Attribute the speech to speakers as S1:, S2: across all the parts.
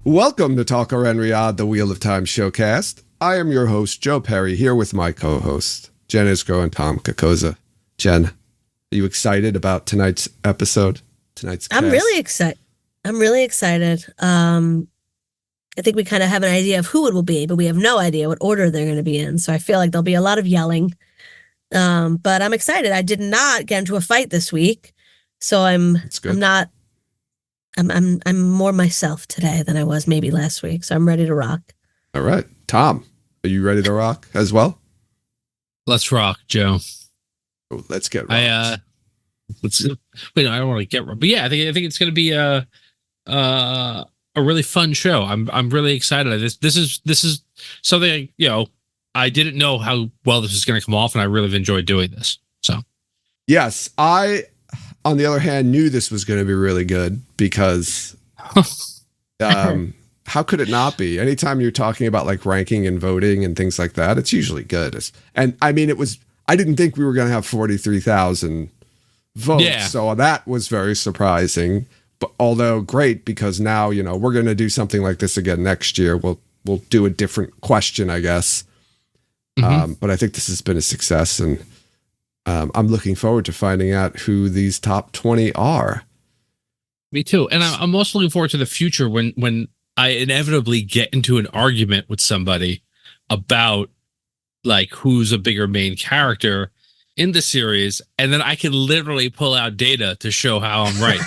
S1: Welcome to Talker and Riyadh, the Wheel of Time showcast. I am your host, Joe Perry, here with my co-host, Jen Isgro and Tom Kakoza. Jen, are you excited about tonight's episode?
S2: I'm really excited. I think we kind of have an idea of who it will be, but we have no idea what order they're going to be in. So I feel like there'll be a lot of yelling. But I'm excited. I did not get into a fight this week, so I'm more myself today than I was maybe last week. So I'm ready to rock. All
S1: right. Tom, are you ready to rock as well?
S3: Let's rock, Joe.
S1: Oh, let's get rocked.
S3: Wait, I don't want to get rocked. But yeah, I think it's going to be a really fun show. I'm really excited. This is something, I didn't know how well this was going to come off, and I really enjoyed doing this. So,
S1: yes, I, on the other hand, knew this was going to be really good because, how could it not be? Anytime you're talking about like ranking and voting and things like that, it's usually good. And I mean, I didn't think we were going to have 43,000 votes,
S3: yeah.
S1: So that was very surprising. But although great, because now we're going to do something like this again next year. We'll do a different question, I guess. Mm-hmm. But I think this has been a success, and I'm looking forward to finding out who these top 20 are.
S3: Me too, and I'm also looking forward to the future when I inevitably get into an argument with somebody about like who's a bigger main character in the series, and then I can literally pull out data to show how I'm right.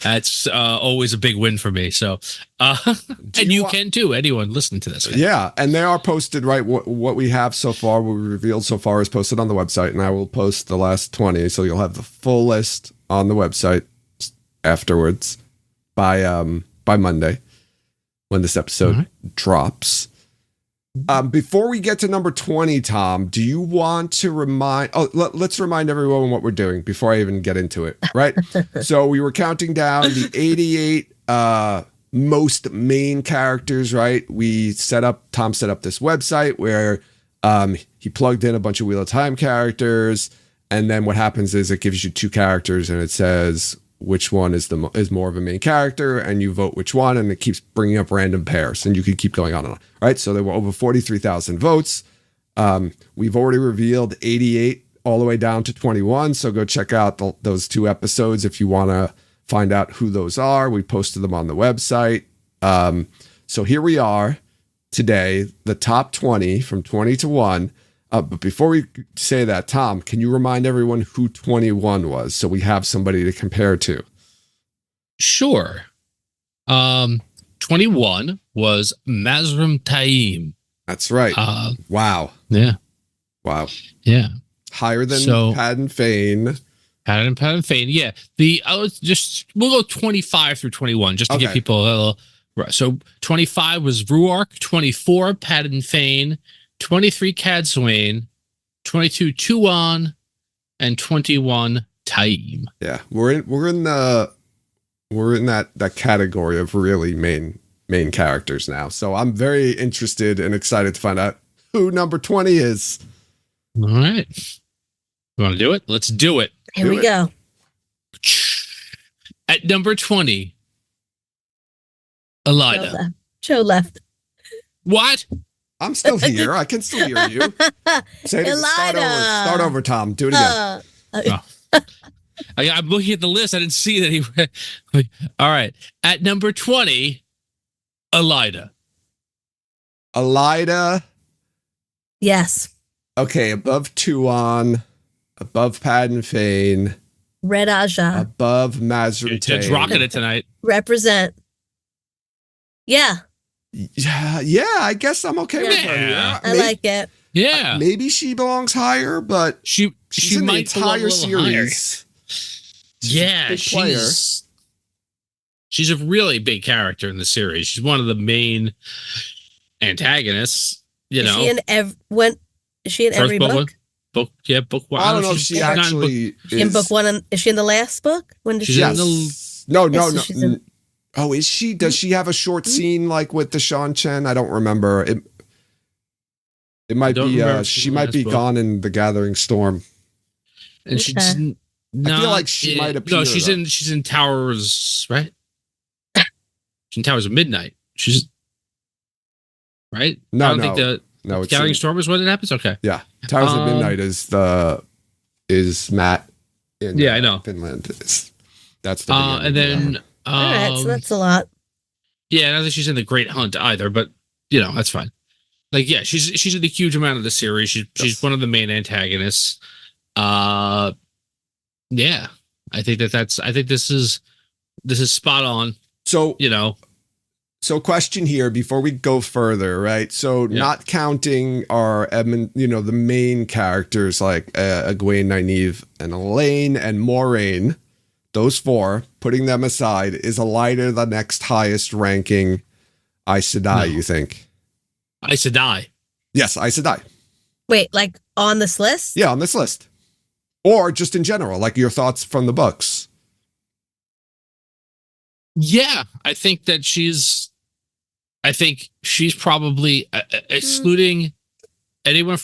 S3: That's always a big win for me. So, and you can too. Anyone listening to this?
S1: Yeah, and they are posted, right? What we have so far, what we revealed so far, is posted on the website, and I will post the last 20, so you'll have the full list on the website afterwards by Monday when this episode drops. Before we get to number 20, Tom, do you want to let's remind everyone what we're doing before I even get into it, right? So we were counting down the 88 most main characters, right? Tom set up this website where he plugged in a bunch of Wheel of Time characters, and then what happens is it gives you two characters and it says which one is more of a main character, and you vote which one, and it keeps bringing up random pairs, and you can keep going on and on, right? So there were over 43,000 votes. We've already revealed 88 all the way down to 21, so go check out those two episodes if you want to find out who those are. We posted them on the website. So here we are today, the top 20 from 20 to 1. But before we say that, Tom, can you remind everyone who 21 was so we have somebody to compare to?
S3: Sure. 21 was Mazrim Taim.
S1: That's right. Wow.
S3: Yeah.
S1: Wow.
S3: Yeah.
S1: Higher than Padden Fane.
S3: Padden Fane. Yeah. We'll go 25 through 21 just to give people a little. Right. So 25 was Ruark, 24 Padden Fane, 23 Cadsuane, 22 Tuan, and 21 Taim.
S1: Yeah, we're in that category of really main characters now. So I'm very interested and excited to find out who number 20 is.
S3: All right, you want to do it? Let's do it.
S2: Here we go.
S3: At number 20, Elida.
S2: Joe left.
S3: What?
S1: I'm still here. I can still hear you. Say it. Start over, Tom. Do it again.
S3: I'm looking at the list. I didn't see that he. All right. At number 20, Elida.
S1: Elida.
S2: Yes.
S1: Okay. Above Tuan. Above Padden Fane.
S2: Red Aja.
S1: Above Mazrim.
S3: Judge rocking it tonight.
S2: Represent. Yeah.
S1: Yeah, I guess I'm okay with her.
S2: Yeah. I like it.
S3: Yeah.
S1: Maybe she belongs higher, but
S3: she
S1: in
S3: might
S1: the entire series.
S3: Yeah, she's a really big character in the series. She's one of the main antagonists. Is
S2: she in every book?
S3: Book one.
S1: I don't know if she actually is
S2: in book one. Is she in the last book? When did she?
S1: No. Oh, is she? Does she have a short scene like with the Sean Chen? I don't remember. It might be. She might be gone in the Gathering Storm.
S3: And she's.
S1: I feel like she might appear.
S3: No, she's in Towers, right? She's in Towers of Midnight. She's right.
S1: No,
S3: I don't
S1: no.
S3: think
S1: No,
S3: the
S1: it's
S3: Gathering Storm is when it happens. Okay.
S1: Yeah. Towers of Midnight is Matt in
S3: Yeah, I know.
S1: Finland. That's the
S3: and then
S2: All right, so that's a lot.
S3: yeah, I don't think she's in the Great Hunt either, but that's fine. Like, yeah, she's in a huge amount of the series. She's one of the main antagonists. Yeah, I think this is spot on.
S1: So
S3: So
S1: question here before we go further, right? So not counting our the main characters like Egwene, Nynaeve, and Elaine and Moraine, those four, putting them aside, is Elida the next highest ranking Aes Sedai, you think?
S3: Aes Sedai.
S1: Yes, Aes Sedai.
S2: Wait, like on this list?
S1: Yeah, on this list. Or just in general, like your thoughts from the books.
S3: Yeah, I think she's probably excluding anyone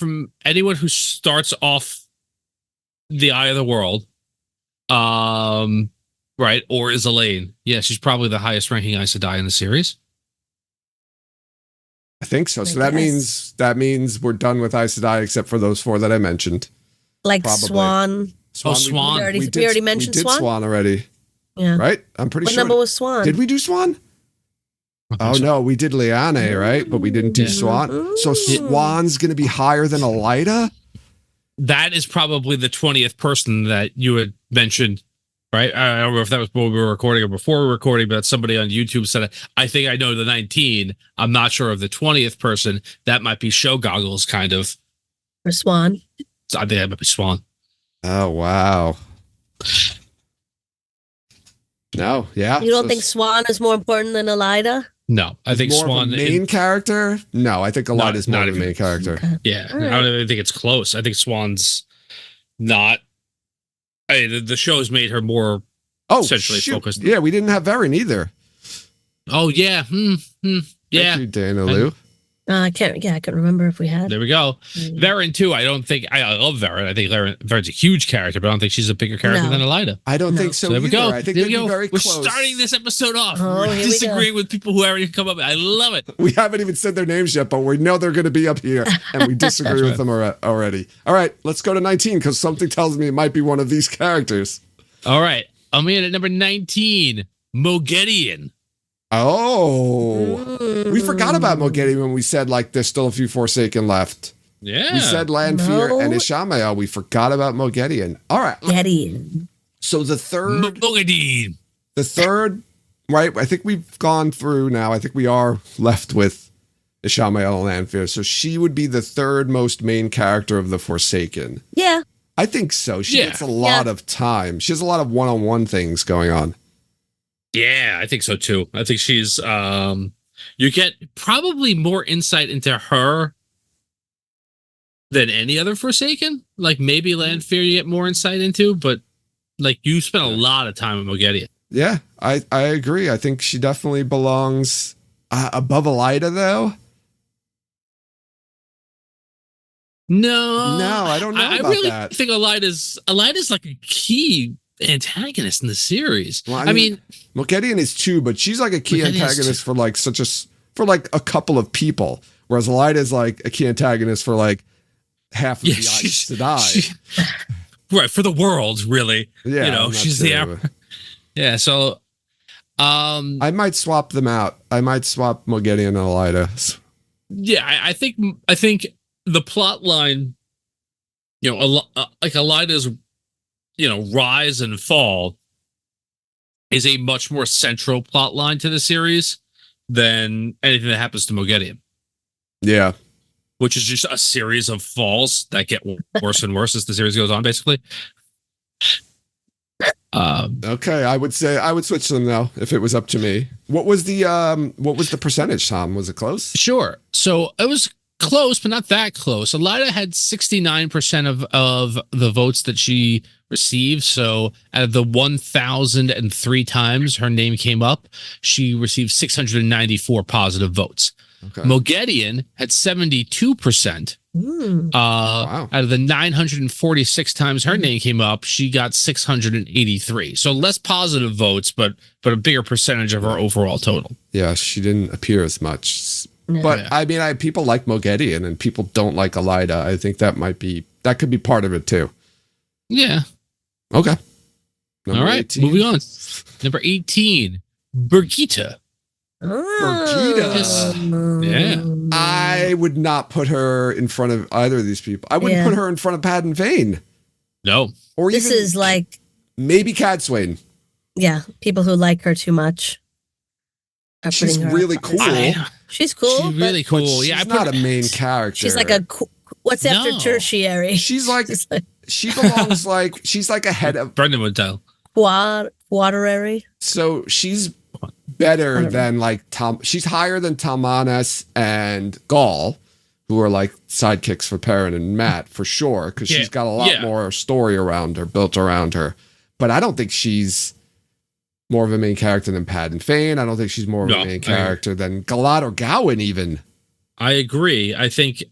S3: who starts off the Eye of the World, right, or is Elaine. Yeah, she's probably the highest ranking Aes Sedai in the series.
S1: I think so. So that means we're done with Aes Sedai except for those four that I mentioned.
S2: Like
S1: Probably.
S2: Swan.
S3: Swan.
S2: We already mentioned
S1: we did
S2: Swan?
S1: already.
S2: Yeah.
S1: Right? I'm pretty
S2: What
S1: sure.
S2: number was Swan?
S1: Did we do Swan? Oh, no, we did Liane, right? But we didn't do Swan. So Swan's going to be higher than Elida?
S3: That is probably the 20th person that you had mentioned, right? I don't know if that was when we were recording or before we were recording, but somebody on YouTube said it. I think I know the 19. I'm not sure of the 20th person. That might be Show Goggles, kind of.
S2: Or Swan.
S3: I think that might be Swan.
S1: Oh, wow. No, yeah.
S2: You don't think Swan is more important than Elida?
S3: No, I think
S1: more
S3: Swan
S1: of a main character. No, I think Elida is more
S3: not
S1: of a
S3: even-
S1: main character.
S2: Okay.
S3: Yeah,
S2: All right.
S3: I don't even think it's close. I think Swan's not. The show's made her more.
S1: Oh,
S3: Essentially
S1: shoot.
S3: focused.
S1: Yeah, we didn't have Varen either.
S3: Oh yeah, yeah.
S1: Thank you, Dana Lou.
S2: I couldn't remember if we had.
S3: There we go. Varen too. I don't think I love Varen. I think Varen's a huge character, but I don't think she's a bigger character
S2: No.
S3: than Elida.
S1: I don't think so
S3: So there we
S1: either.
S3: go.
S1: I think
S3: There
S1: they'd
S3: we
S1: be
S3: go.
S1: very
S3: We're
S1: close.
S3: starting this episode off.
S2: Oh,
S3: We're
S2: here we go.
S3: disagreeing with people who already come up. I love it.
S1: We haven't even said their names yet, but we know they're going to be up here, and we disagree with them already. All right, let's go to 19, because something tells me it might be one of these characters.
S3: All right. I'm in at number 19, Moghedien.
S1: Oh, we forgot about Moghedien when we said, like, there's still a few Forsaken left.
S3: Yeah.
S1: We said Lanfear
S2: No.
S1: and Ishamael. We forgot about Moghedien. All right.
S2: Getty.
S1: So the third,
S3: Moghedien.
S1: right? I think we've gone through now. I think we are left with Ishamael and Lanfear. So she would be the third most main character of the Forsaken.
S2: Yeah.
S1: I think so. She
S3: Yeah.
S1: gets a lot of time. She has a lot of one-on-one things going on.
S3: Yeah, I think so too. I think she's you get probably more insight into her than any other Forsaken. Like maybe Lanfear you get more insight into, but like you spent a lot of time with Moghedien.
S1: Yeah, I agree. I think she definitely belongs above Elida, though.
S3: No,
S1: I don't know
S3: I
S1: about
S3: really
S1: that.
S3: think Elida's like a key antagonist in the series.
S1: Well,
S3: I mean,
S1: Moghedien is too, but she's like a key
S3: Moghedien is
S1: antagonist for like a couple of people, whereas Elida is like a key antagonist for like half of the Aes Sedai.
S3: right, for the world, really.
S1: Yeah,
S3: you know,
S1: and
S3: she's
S1: that's
S3: the yeah. So,
S1: I might swap them out. I might swap Moghedien and Elida.
S3: yeah, I think the plot line, like Elida's, rise and fall is a much more central plot line to the series than anything that happens to Moghedien,
S1: Yeah.
S3: which is just a series of falls that get worse and worse as the series goes on, basically.
S1: Okay, I would switch them though if it was up to me. What was the percentage, Tom? Was it close?
S3: Sure. So it was close, but not that close. Elida had 69% of the votes that she received. So out of the 1,003 times her name came up, she received 694 positive votes.
S1: Okay.
S3: Moghedien had 72%
S1: Wow.
S3: Out of the 946 times her name came up, she got 683. So less positive votes, but a bigger percentage of our overall total.
S1: Yeah, she didn't appear as much.
S2: Yeah.
S1: But
S3: Yeah.
S1: I mean, people like Moghedian and people don't like Elida. I think that could be part of it too.
S3: Yeah.
S1: Okay.
S3: All right.
S1: 18.
S3: Moving on. Number 18, Birgitta.
S1: Birgitta.
S3: Yeah.
S1: I would not put her in front of either of these people. I wouldn't put her in front of Padden Vane.
S3: No.
S1: Or
S2: This
S1: even
S2: is like,
S1: maybe Cadswain.
S2: yeah, people who like her too much. are
S1: She's
S2: putting her
S1: really
S2: up.
S1: cool.
S2: She's cool.
S3: She's really
S2: but
S1: But
S3: cool.
S1: she's
S3: Yeah,
S1: not a main character.
S2: she's like what's after
S3: No.
S2: tertiary?
S1: She's like
S2: She's like
S1: she belongs she's like ahead of.
S3: Brendan would tell.
S2: quaterary.
S1: So she's better than like Tom. She's higher than Talmanes and Gaul, who are like sidekicks for Perrin and Matt for sure, because she's got a lot more story around her, built around her. But I don't think she's more of a main character than Padden Fane. I don't think she's more of a main character than Galad or Gowan even.
S3: I agree. I think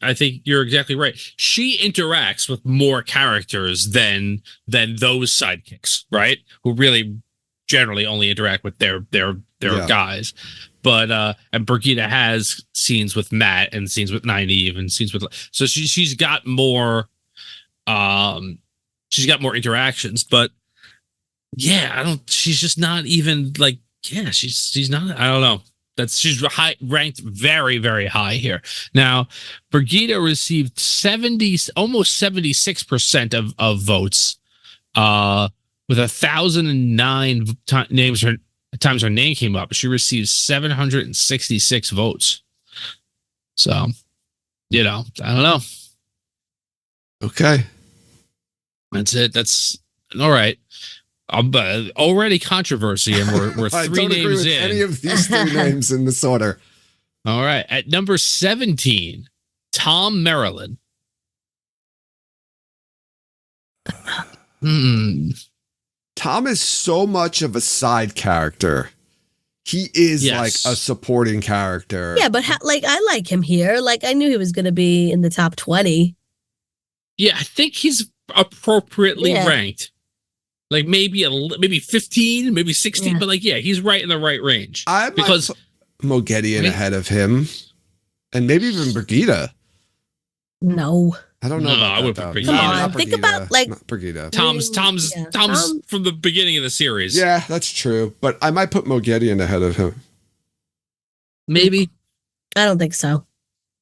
S3: you're exactly right. She interacts with more characters than those sidekicks, right? Who really generally only interact with their guys. But and Birgitta has scenes with Matt and scenes with Nynaeve and scenes with, so she's got more interactions. But yeah, she's just not even like, yeah, she's not, I don't know. She's ranked very, very high here. Now, Birgitta received almost 76% of votes, with 1,009 times her name came up. She received 766 votes. So, I don't know.
S1: Okay.
S3: That's it. That's all right. Already controversy, and we're
S1: I
S3: three
S1: don't agree
S3: names
S1: with
S3: in.
S1: any of these three names in this order.
S3: All right. At number 17, Tom Maryland.
S1: Tom is so much of a side character. He is like a supporting character.
S2: Yeah, but I like him here. Like, I knew he was going to be in the top 20.
S3: Yeah, I think he's appropriately ranked. Like maybe 15, maybe 16, but he's right in the right range.
S1: I might put Moghedian ahead of him, and maybe even Birgitta.
S2: No,
S1: I don't know.
S3: I would put Birgitta.
S2: Come on, think about
S1: not Birgitta.
S3: Tom's from the beginning of the series.
S1: Yeah, that's true. But I might put Moghedian ahead of him.
S3: Maybe.
S2: I don't think so.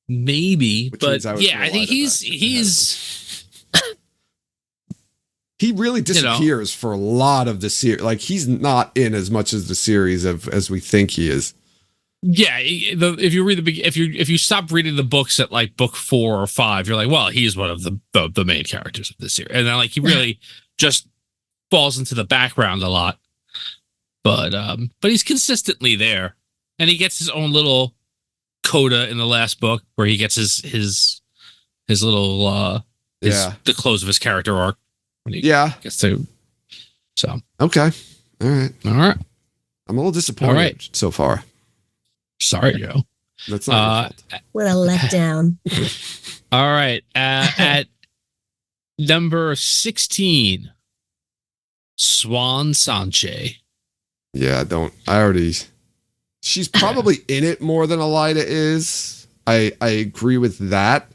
S3: Maybe, but I think he's
S1: he really disappears for a lot of the series. Like, he's not in as much as the series as we think he is.
S3: Yeah, if you read if you stop reading the books at like book 4 or 5, you're like, well, he's one of the main characters of this series, and then he really just falls into the background a lot. But he's consistently there, and he gets his own little coda in the last book where he gets his little the close of his character arc. When he gets to, so
S1: okay, all right.
S3: I'm
S1: a little disappointed so far.
S3: Sorry, Joe.
S1: That's not your fault.
S2: What a letdown.
S3: All right, at number 16, Swan Sanche.
S1: Yeah, she's probably in it more than Elida is. I agree with that.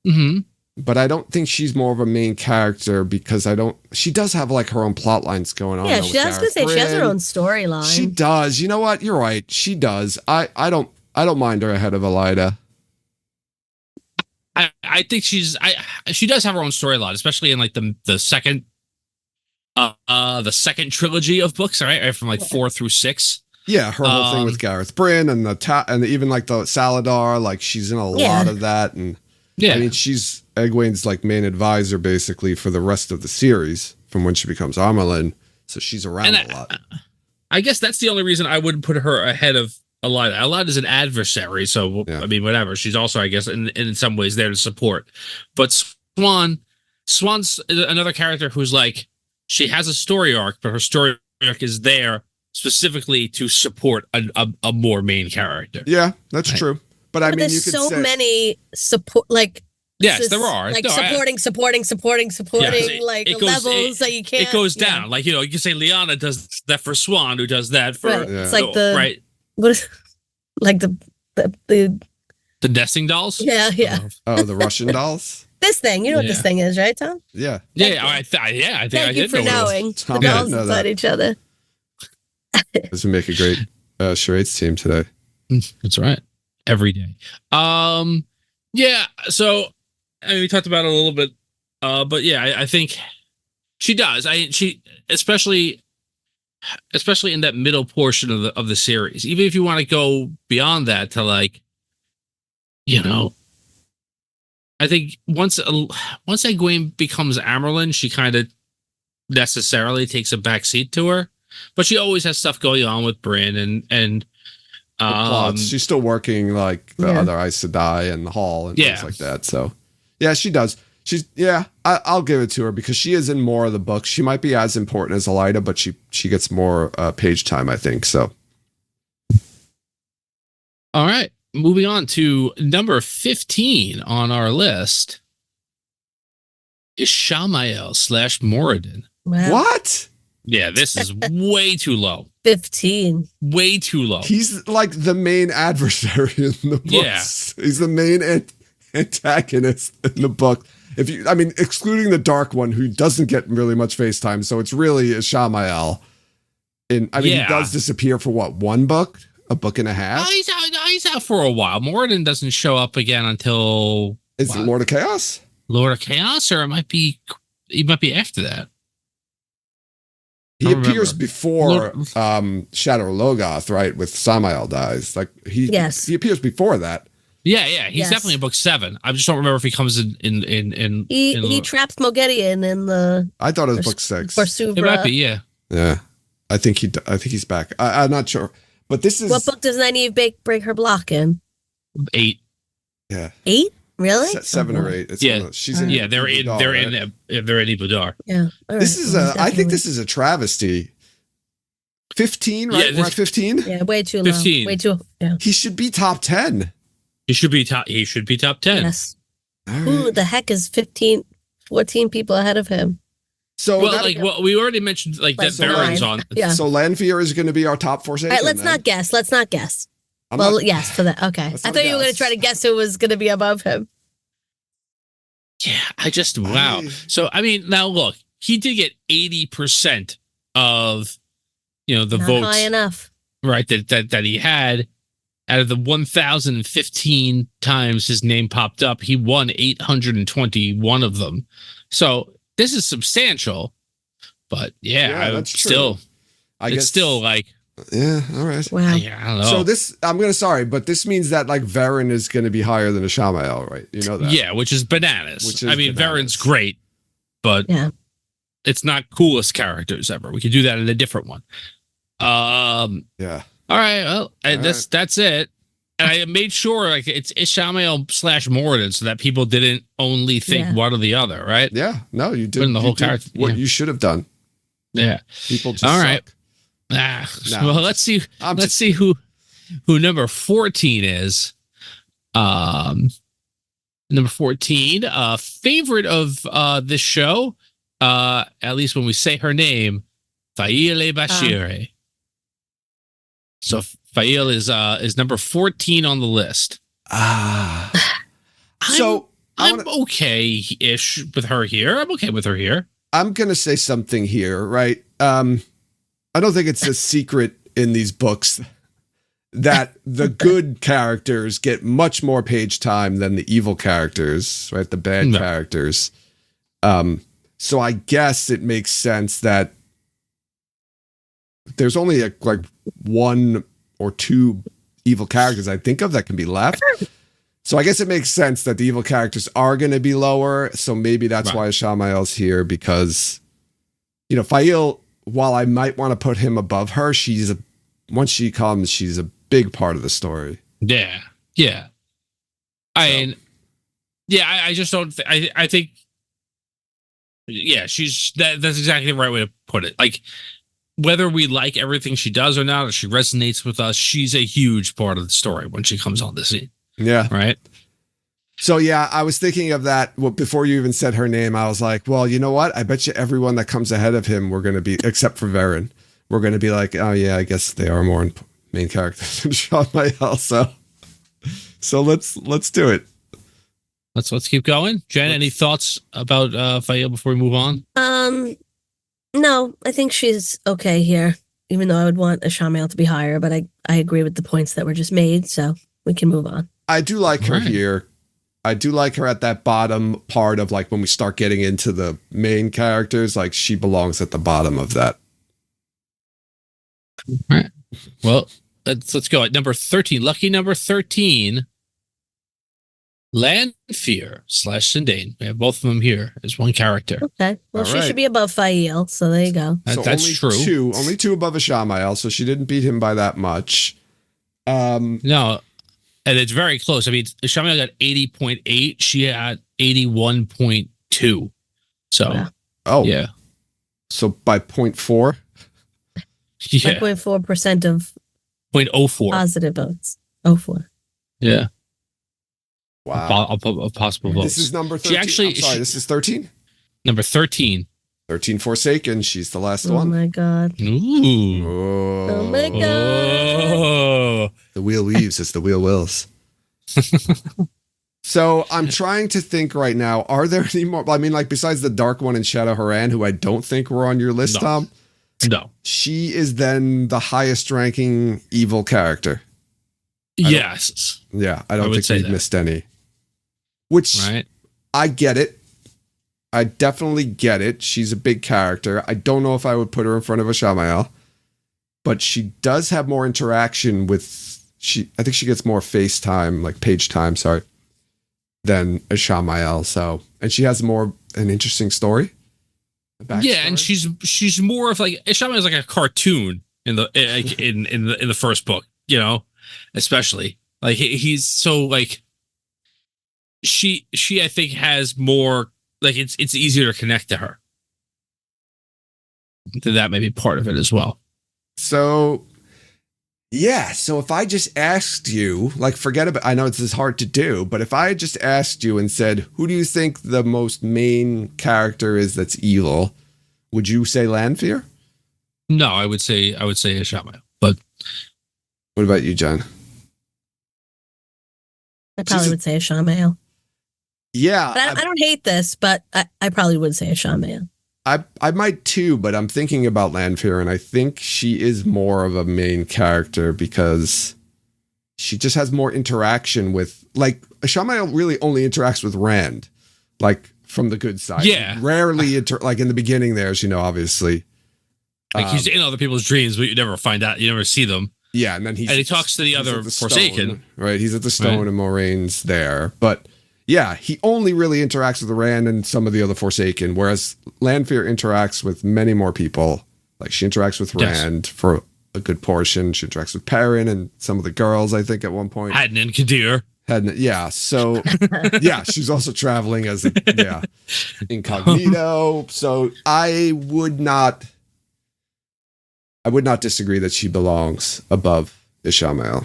S3: Mm-hmm.
S1: But I don't think she's more of a main character because she does have like her own plot lines going on.
S2: Yeah, she has her own storyline.
S1: She does. You know what? You're right. She does. I don't mind her ahead of Elida.
S3: I think she does have her own storyline, especially in like the second trilogy of books, right? From like 4 through 6.
S1: Yeah, her whole thing with Gareth Bryn and and even like the Saladar, like she's in a lot of that. And I mean, she's Egwene's like main advisor basically for the rest of the series from when she becomes Amarlin. So she's around a lot.
S3: I guess that's the only reason I wouldn't put her ahead of Elida. Elida is an adversary, so I mean, whatever. She's also, I guess, in some ways there to support. But Swan's another character who's like, she has a story arc, but her story arc is there specifically to support a more main character.
S1: Yeah, that's true. But I mean,
S2: there's
S1: you could
S2: so
S1: say
S2: many support, like
S3: Yes,
S2: This
S3: there
S2: is,
S3: are.
S2: like
S3: No,
S2: supporting,
S3: it goes-
S2: levels that you can't.
S3: it goes
S2: yeah.
S3: down. Like, you can say Liana does that for Swan, who does that for
S2: Right.
S1: Yeah.
S2: It's like the
S3: right
S2: what is like the
S3: the nesting dolls.
S2: yeah.
S1: Oh, the Russian dolls?
S2: This thing, you know what this
S3: Yeah.
S2: thing is, right, Tom?
S1: Yeah.
S3: Yeah, I think I
S2: Thank you
S3: did
S2: for
S3: know what it was.
S2: knowing the
S1: Tom
S2: dolls
S1: didn't know
S2: inside
S1: that.
S2: each other.
S1: This would make a great charades team today.
S3: That's right. Every day. Yeah. So, I mean, we talked about it a little bit, but yeah, I think she does. She especially in that middle portion of the series. Even if you want to go beyond that to like, I think once Egwene becomes Amerlin, she kind of necessarily takes a back seat to her, but she always has stuff going on with Bryn and
S1: Plots. She's still working like the
S2: Yeah.
S1: other Aes Sedai and the Hall and
S3: Yeah.
S1: things like that. So, yeah, she does. I'll give it to her because she is in more of the books. She might be as important as Elida, but she gets more page time, I think. So,
S3: All right, moving on to number 15 on our list is Shamael / Moradin.
S2: Wow.
S1: what?
S3: Yeah, this is way too low.
S2: 15.
S3: Way too low.
S1: He's like the main adversary in the books.
S3: Yeah.
S1: He's the main antagonist in the book. Excluding the Dark One, who doesn't get really much face time, so it's really Shamael. He does disappear for what, one book? A book and a half?
S3: He's out for a while. Moradin doesn't show up again until
S1: Is it Lord of Chaos?
S3: Lord of Chaos, or he might be after that.
S1: He
S3: I don't
S1: appears
S3: remember.
S1: before Shadow Logoth, right? With Samael dies. Like he appears before that.
S3: Yeah, he's
S2: Yes.
S3: definitely in book 7. I just don't remember if he comes in.
S2: He traps Moghedien in the
S1: I thought it was
S2: For-
S1: book 6.
S2: for
S3: It might be,
S2: Suvra.
S3: yeah.
S1: Yeah, I think he's back. I'm not sure, but this is
S2: What book does Nynaeve break her block in?
S3: 8.
S1: yeah
S2: 8? Really?
S1: 7
S2: Oh,
S1: or
S2: boy.
S1: 8. It's
S3: Yeah.
S1: one of those- she's in.
S3: Yeah, they're in
S1: Ibudar,
S3: they're in Ibudar.
S2: Yeah. All
S1: This
S2: right.
S1: is
S2: Well,
S1: I think
S2: definitely.
S1: this is a travesty. 15, right?
S3: Yeah,
S1: We're at 15.
S2: Yeah, way too low.
S3: 15.
S2: Way too. Yeah.
S1: He should be top 10.
S3: He should be top 10.
S2: Yes.
S1: All
S2: Who
S1: right.
S2: the heck is 14 people ahead of him?
S1: So
S3: Well,
S1: that-
S3: we already mentioned that
S2: Like
S3: Baron's
S2: nine.
S3: on.
S2: Yeah.
S1: so Lanfear is going to be our top Forsaken.
S2: All right, let's
S1: then.
S2: not guess. Let's not guess.
S1: I'm
S2: Well,
S1: not-
S2: yes, for that. Okay.
S1: Let's
S2: I
S1: not
S2: thought you were going
S1: guess.
S2: to try to guess who was going to be above him.
S3: Yeah, wow. So I mean, now look, he did get 80% of the
S2: Not
S3: votes,
S2: high enough.
S3: right? That he had out of the 1,015 times his name popped up, he won 821 of them. So this is substantial, but
S1: Yeah, that's true.
S3: still,
S1: I
S3: it's
S1: guess
S3: still like,
S1: Yeah. All right.
S2: Wow.
S3: I don't know.
S1: So but this means that like Varen is going to be higher than a Shamael, right? You know that.
S3: Yeah, which is bananas.
S1: Which is
S3: I mean,
S1: bananas.
S3: Varen's great, but
S2: Yeah.
S3: it's not coolest characters ever. We could do that in a different one.
S1: Yeah.
S3: All right, well,
S1: All
S3: that's it. And I made sure like it's Ishamael / Moradin, so that people didn't only think
S2: Yeah.
S3: one or the other, right?
S1: Yeah. No, you did.
S3: Putting the
S1: you
S3: whole
S1: did
S3: character-
S1: what
S3: yeah.
S1: you should have done.
S3: Yeah.
S1: People just
S3: All right.
S1: suck.
S3: So,
S1: No.
S3: well, let's see.
S1: I'm
S3: Let's see who number 14 is. Number 14, favorite of this show. At least when we say her name, Faile Bashire. So Faile is number 14 on the list.
S1: Ah. So
S3: I'm okay-ish with her here. I'm okay with her here.
S1: I'm going to say something here, right? I don't think it's a secret in these books that the good characters get much more page time than the evil characters, right? The bad
S3: No.
S1: characters. So I guess it makes sense that there's only like one or two evil characters I think of that can be left. So I guess it makes sense that the evil characters are going to be lower. So maybe that's
S3: Right.
S1: why Shamael's here, because, Faile, while I might want to put him above her, once she comes, she's a big part of the story.
S3: Yeah. Yeah. I just don't. I think. Yeah, that's exactly the right way to put it. Like, whether we like everything she does or not, or she resonates with us, she's a huge part of the story when she comes on the scene.
S1: Yeah.
S3: Right.
S1: So yeah, I was thinking of that before you even said her name. I was like, well, you know what? I bet you everyone that comes ahead of him, we're going to be, except for Varen, we're going to be like, oh yeah, I guess they are more main characters than Sean Mayel. So let's do it.
S3: Let's keep going. Jen, any thoughts about Faye before we move on?
S2: No, I think she's okay here. Even though I would want a Shamael to be higher, but I agree with the points that were just made, so we can move on.
S1: I do like her here. I do like her at that bottom part of like when we start getting into the main characters, like she belongs at the bottom of that.
S3: All right. Well, let's go at number 13. Lucky number 13. Lanfear / Sindane. We have both of them here as one character.
S2: Okay. Well, she should be above Fael, so there you go.
S1: So
S3: that's true.
S1: Only two above Ashamael, so she didn't beat him by that much.
S3: No, and it's very close. I mean, Ashamael got 80.8. She had 81.2. So, yeah.
S1: So by 0.4?
S3: Yeah.
S2: 0.4% of
S3: 0.04
S2: positive votes. 04.
S3: Yeah.
S1: Wow.
S3: Of possible votes.
S1: This is number 13. This is 13?
S3: Number 13.
S1: 13 Forsaken. She's the last one.
S2: Oh my God.
S3: Ooh.
S2: Oh my God.
S3: Oh.
S1: The wheel weaves as the wheel wills. So I'm trying to think right now, are there any more? I mean, like besides the Dark One and Shadow Haran, who I don't think were on your list, Tom?
S3: No.
S1: She is then the highest ranking evil character.
S3: Yes.
S1: I don't think we've missed any. Which I get it. I definitely get it. She's a big character. I don't know if I would put her in front of Ashamael, but she does have more interaction with I think she gets more face time, like page time, than Ashamael. So, and she has an interesting story.
S3: Yeah, and she's more of like Ashamael is like a cartoon in the first book, you know, especially like he's so like she I think has more like it's easier to connect to her. That may be part of it as well.
S1: So yeah, so if I just asked you, like forget about, I know this is hard to do, but if I just asked you and said, who do you think the most main character is that's evil? Would you say Lanfear?
S3: No, I would say Ashamael. But
S1: what about you, John?
S2: I probably would say Ashamael.
S1: Yeah.
S2: But I don't hate this, but I probably would say Ashamael.
S1: I might too, but I'm thinking about Lanfear, and I think she is more of a main character because she just has more interaction with, like, Ashamael really only interacts with Rand, like, from the good side.
S3: Yeah.
S1: Rarely, like, in the beginning there, as you know, obviously.
S3: Like, he's in other people's dreams, but you never find out. You never see them.
S1: Yeah, and then he
S3: talks to the other Forsaken.
S1: Stone, right? He's at the Stone, and Moraine's there. But yeah, he only really interacts with Rand and some of the other Forsaken, whereas Lanfear interacts with many more people. Like, she interacts with Rand for a good portion. She interacts with Perrin and some of the girls, I think, at one point.
S3: Hadden and Kadir.
S1: Yeah, so yeah, she's also traveling as incognito. So I would not disagree that she belongs above Ashamael.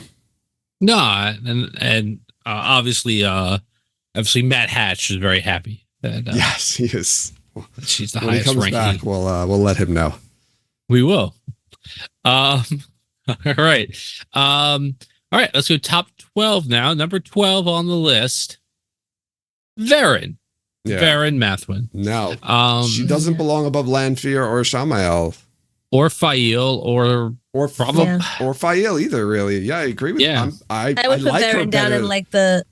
S3: No, and obviously Matt Hatch is very happy. That,
S1: yes, he is.
S3: She's the
S1: when
S3: highest
S1: he comes
S3: ranking.
S1: back, we'll let him know.
S3: We will. All right. All right, let's go top 12 now. Number 12 on the list, Varen.
S1: Yeah.
S3: Varen Mathwin.
S1: Now, she doesn't belong above Lanfear or Ashamael.
S3: Or Fael or probably
S1: or Fael either, really. Yeah, I agree with you. I
S2: would put
S1: like her
S2: Varen down
S1: better.
S2: in like the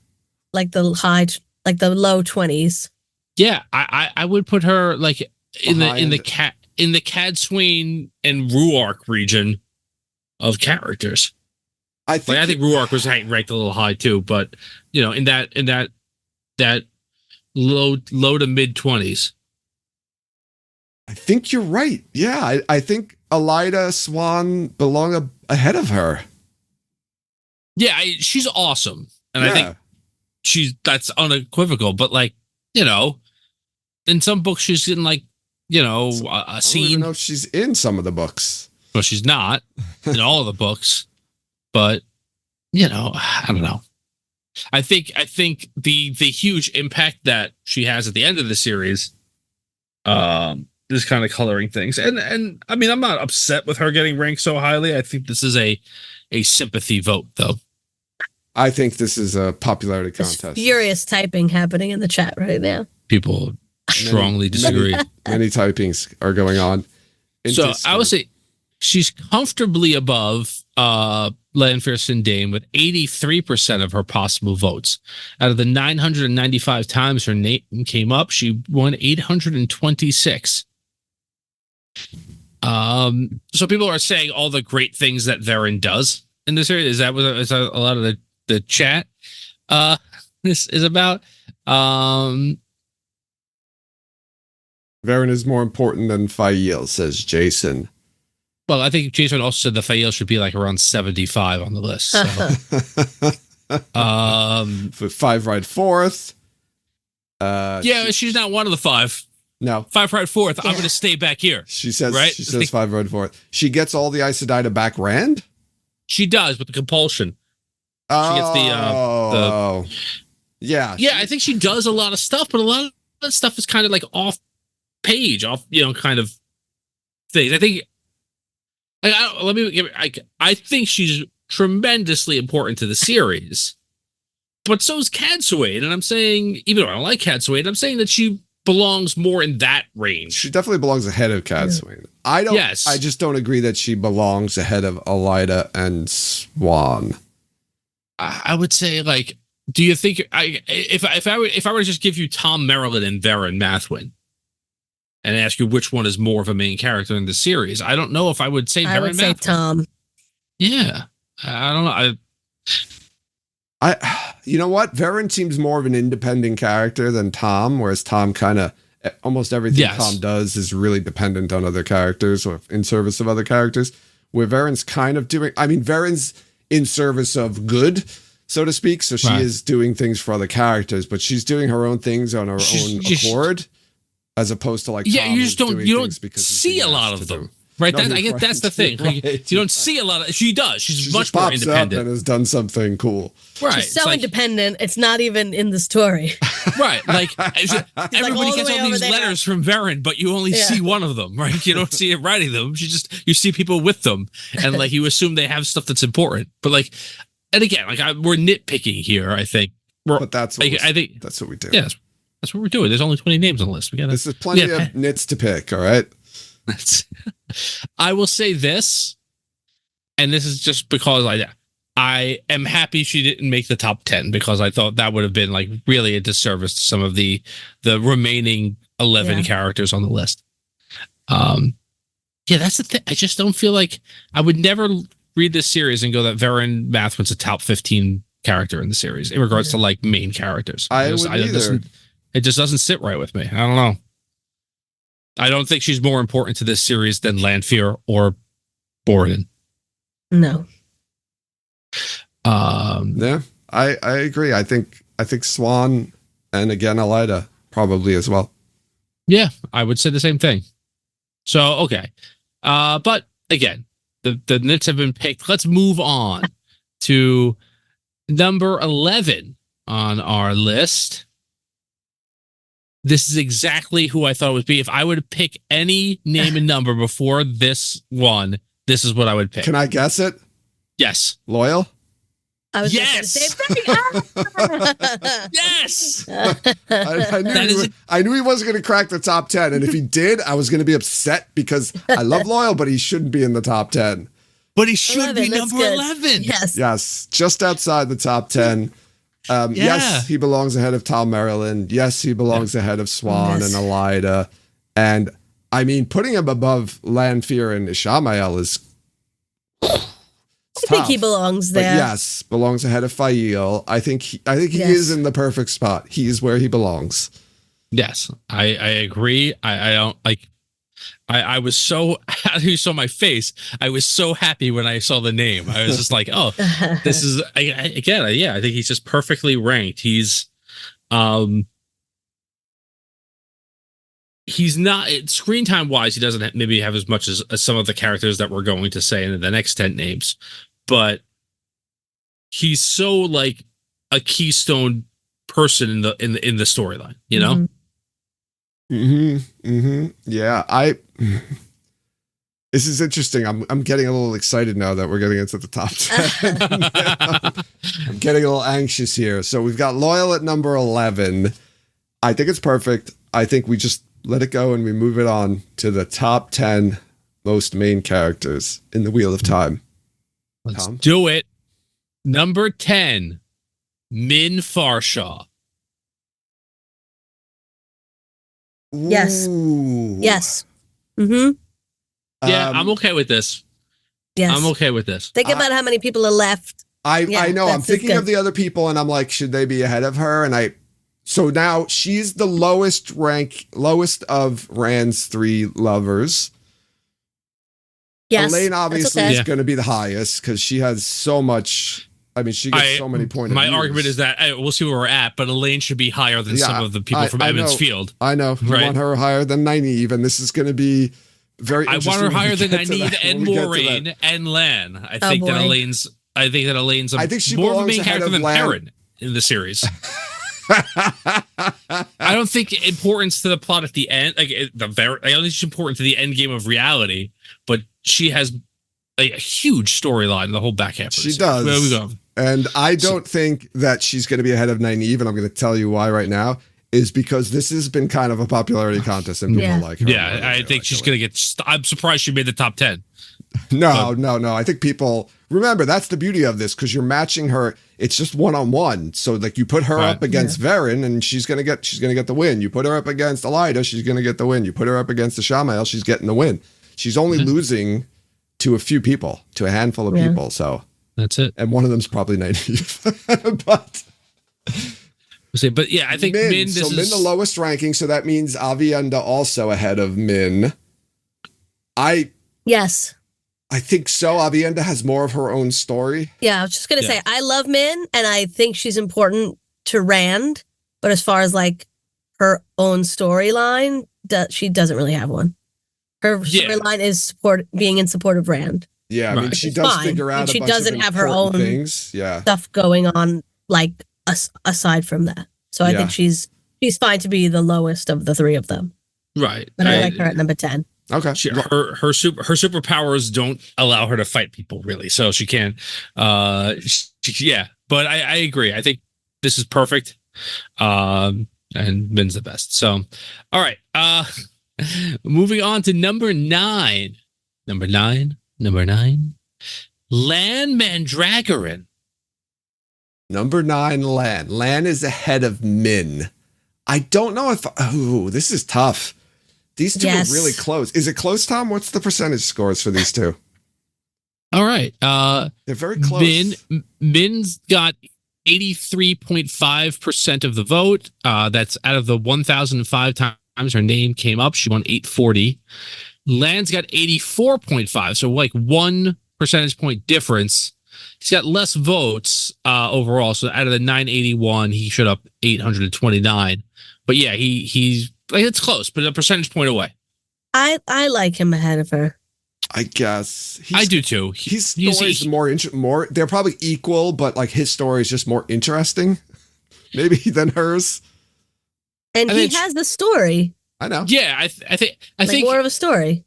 S2: high, like the low 20s.
S3: Yeah, I would put her like in the Cad Swain and Ruark region of characters. I think Ruark was ranked a little high too, but you know, in that low to mid 20s.
S1: I think you're right. Yeah, I think Elida Swan belong ahead of her.
S3: Yeah, she's awesome, and I think that's unequivocal. But like, you know, in some books she's in like, you know, a scene. I don't even
S1: know if she's in some of the books.
S3: Well, she's not in all of the books, but you know, I don't know. I think the huge impact that she has at the end of the series is kind of coloring things. And I mean, I'm not upset with her getting ranked so highly. I think this is a sympathy vote, though.
S1: I think this is a popularity
S2: There's
S1: contest.
S2: furious typing happening in the chat right now.
S3: People strongly disagree.
S1: Many typings are going on.
S3: So
S1: Discord.
S3: I would say she's comfortably above Lanfear Dane with 83% of her possible votes. Out of the 995 times her name came up, she won 826. So people are saying all the great things that Varen does in this area. Is that a lot of the chat this is about?
S1: Varen is more important than Fael, says Jason.
S3: Well, I think Jason also said the Fael should be like around 75 on the list. So.
S1: For 5 right fourth.
S3: Yeah, she's not one of the 5.
S1: No.
S3: 5 right fourth. I'm going to stay back here.
S1: She says,
S3: right?
S1: She says 5 right fourth. She gets all the Aes Sedai back Rand?
S3: She does with the compulsion.
S1: Oh.
S3: She gets the
S1: yeah.
S3: Yeah, I think she does a lot of stuff, but a lot of that stuff is kind of like off page, kind of things. I think I think she's tremendously important to the series, but so is Cadsuade. And I'm saying, even though I don't like Cadsuade, I'm saying that she belongs more in that range.
S1: She definitely belongs ahead of Cadsuade. I just don't agree that she belongs ahead of Elida and Swan.
S3: I would say, like, do you think if I were to just give you Tom Merrilin and Varen Mathwin and ask you which one is more of a main character in the series, I don't know if I would say Varen.
S2: I would say
S3: Mathwin.
S2: Tom.
S3: Yeah, I don't know.
S1: You know what? Varen seems more of an independent character than Tom, whereas Tom kind of almost everything Tom does is really dependent on other characters or in service of other characters. Where Varen's kind of doing, Varen's in service of good, so to speak. So she is doing things for other characters, but she's doing her own things on her own accord, as opposed to like Tom
S3: you just don't see a lot of them. Right,
S1: No,
S3: I guess that's the thing. Right. You don't see a lot of. She does. She's much more independent
S1: and has done something cool.
S3: Right,
S2: she's so independent. It's not even in the story.
S3: Right, like everybody gets all these letters from Varen, but you only see one of them. Right, you don't see it writing them. You see people with them, and like you assume they have stuff that's important. But like, and again, like we're nitpicking here. I think,
S1: but that's what
S3: I think
S1: that's what we do.
S3: Yeah, that's what we're doing. There's only 20 names on the list.
S1: This is plenty of nits to pick. All right.
S3: I will say this, and this is just because I am happy she didn't make the top 10, because I thought that would have been like really a disservice to some of the remaining 11 characters on the list. Yeah, that's the thing. I just don't feel like I would never read this series and go that Varen Mathwin's a top 15 character in the series in regards to like main characters. It just doesn't sit right with me. I don't know. I don't think she's more important to this series than Lanfear or Borden.
S2: No.
S1: Yeah, I agree. I think Swan and again Elida probably as well.
S3: Yeah, I would say the same thing. So okay, but again, the nits have been picked. Let's move on to number 11 on our list. This is exactly who I thought it would be. If I would pick any name and number before this one, this is what I would pick.
S1: Can I guess it?
S3: Yes.
S1: Loyal?
S2: I was
S3: yes.
S2: Just gonna say
S3: yes.
S1: I knew he wasn't going to crack the top 10. And if he did, I was going to be upset because I love Loyal, but he shouldn't be in the top 10.
S3: But he should be number 11.
S2: Yes.
S1: Yes. Just outside the top 10. Yes, he belongs ahead of Tom Merrilin. Yes, he belongs ahead of Swan and Elida. And I mean, putting him above Lanfear and Ishamael is
S2: I think he belongs there.
S1: But yes, belongs ahead of Fael. I think he is in the perfect spot. He is where he belongs.
S3: Yes, I agree. I don't like. I was so, you saw my face. I was so happy when I saw the name. I was just like, oh, this is, again, I think he's just perfectly ranked. He's not, screen time wise, he doesn't maybe have as much as some of the characters that we're going to say in the next 10 names, but he's so like a keystone person in the storyline, you know?
S1: Yeah, this is interesting. I'm getting a little excited now that we're getting into the top 10. I'm getting a little anxious here. So we've got Loyal at number 11. I think it's perfect. I think we just let it go and we move it on to the top 10 most main characters in the Wheel of Time.
S3: Let's do it. Number 10, Min Farshaw.
S2: Yes.
S1: Ooh.
S2: Yes. Mm-hmm.
S3: Yeah, I'm okay with this.
S2: Yes.
S3: I'm okay with this.
S2: Think about how many people are left.
S1: I know. I'm
S2: that's
S1: thinking of the other people, and I'm like, should they be ahead of her? And so now she's the lowest of Rand's 3 lovers.
S2: Yes.
S1: Elaine obviously
S2: okay.
S1: is going to be the highest because she has so much. I mean, she gets so many points.
S3: My argument is that we'll see where we're at, but Elaine should be higher than some of the people from Emmons Field.
S1: I know. You want her higher than Nynaeve, and this is going to be very.
S3: I want her higher than Nynaeve and Moraine and Lan. I think that Elaine's. I think that Elaine's. I think she more of a main character than Perrin in the series. I don't think importance to the plot at the end. I don't think she's important to the end game of reality, but she has a huge storyline in the whole back half of the series.
S1: She does.
S3: There we go.
S1: And I don't think that she's going to be ahead of Nynaeve, and I'm going to tell you why right now, is because this has been kind of a popularity contest, and people like her.
S3: Yeah, I think she's going to get... I'm surprised she made the top 10.
S1: No. I think people... Remember, that's the beauty of this, because you're matching her. It's just one-on-one. So, like, you put her up against Varen, and she's going to get the win. You put her up against Elida, she's going to get the win. You put her up against the Shamael, she's getting the win. She's only losing to a few people, to a handful of people, so...
S3: That's it.
S1: And one of them's probably Nynaeve.
S3: But yeah, I think Min
S1: Min the lowest ranking, so that means Avienda also ahead of Min.
S2: Yes.
S1: I think so. Avienda has more of her own story.
S2: Yeah, I was just going to say, I love Min, and I think she's important to Rand, but as far as like her own storyline, she doesn't really have one. Her storyline is being in support of Rand.
S1: Yeah, I mean, she does figure out
S2: she doesn't have her own
S1: things.
S2: Stuff going on, like aside from that. So I think she's fine to be the lowest of the 3 of them.
S3: Right.
S2: But I like her at number 10.
S1: Okay.
S3: Her superpowers don't allow her to fight people, really. So she can. But I agree. I think this is perfect. And Min's the best. So, all right. Moving on to number 9. Number 9, Lan Mandragoran.
S1: Number 9, Lan. Lan is ahead of Min. I don't know if... Oh, this is tough. These two are really close. Is it close, Tom? What's the percentage scores for these two?
S3: All right.
S1: They're very close.
S3: Min's got 83.5% of the vote. That's out of the 1,005 times her name came up. She won 840. Lan's got 84.5, so like 1 percentage point difference. He's got less votes overall, so out of the 981, he showed up 829. But yeah, he's like, it's close, but a percentage point away.
S2: I like him ahead of her.
S1: I guess
S3: I do too.
S1: His story's more. They're probably equal, but like his story is just more interesting, maybe than hers.
S2: And he has the story.
S1: I know.
S3: Yeah, I think
S2: more of a story.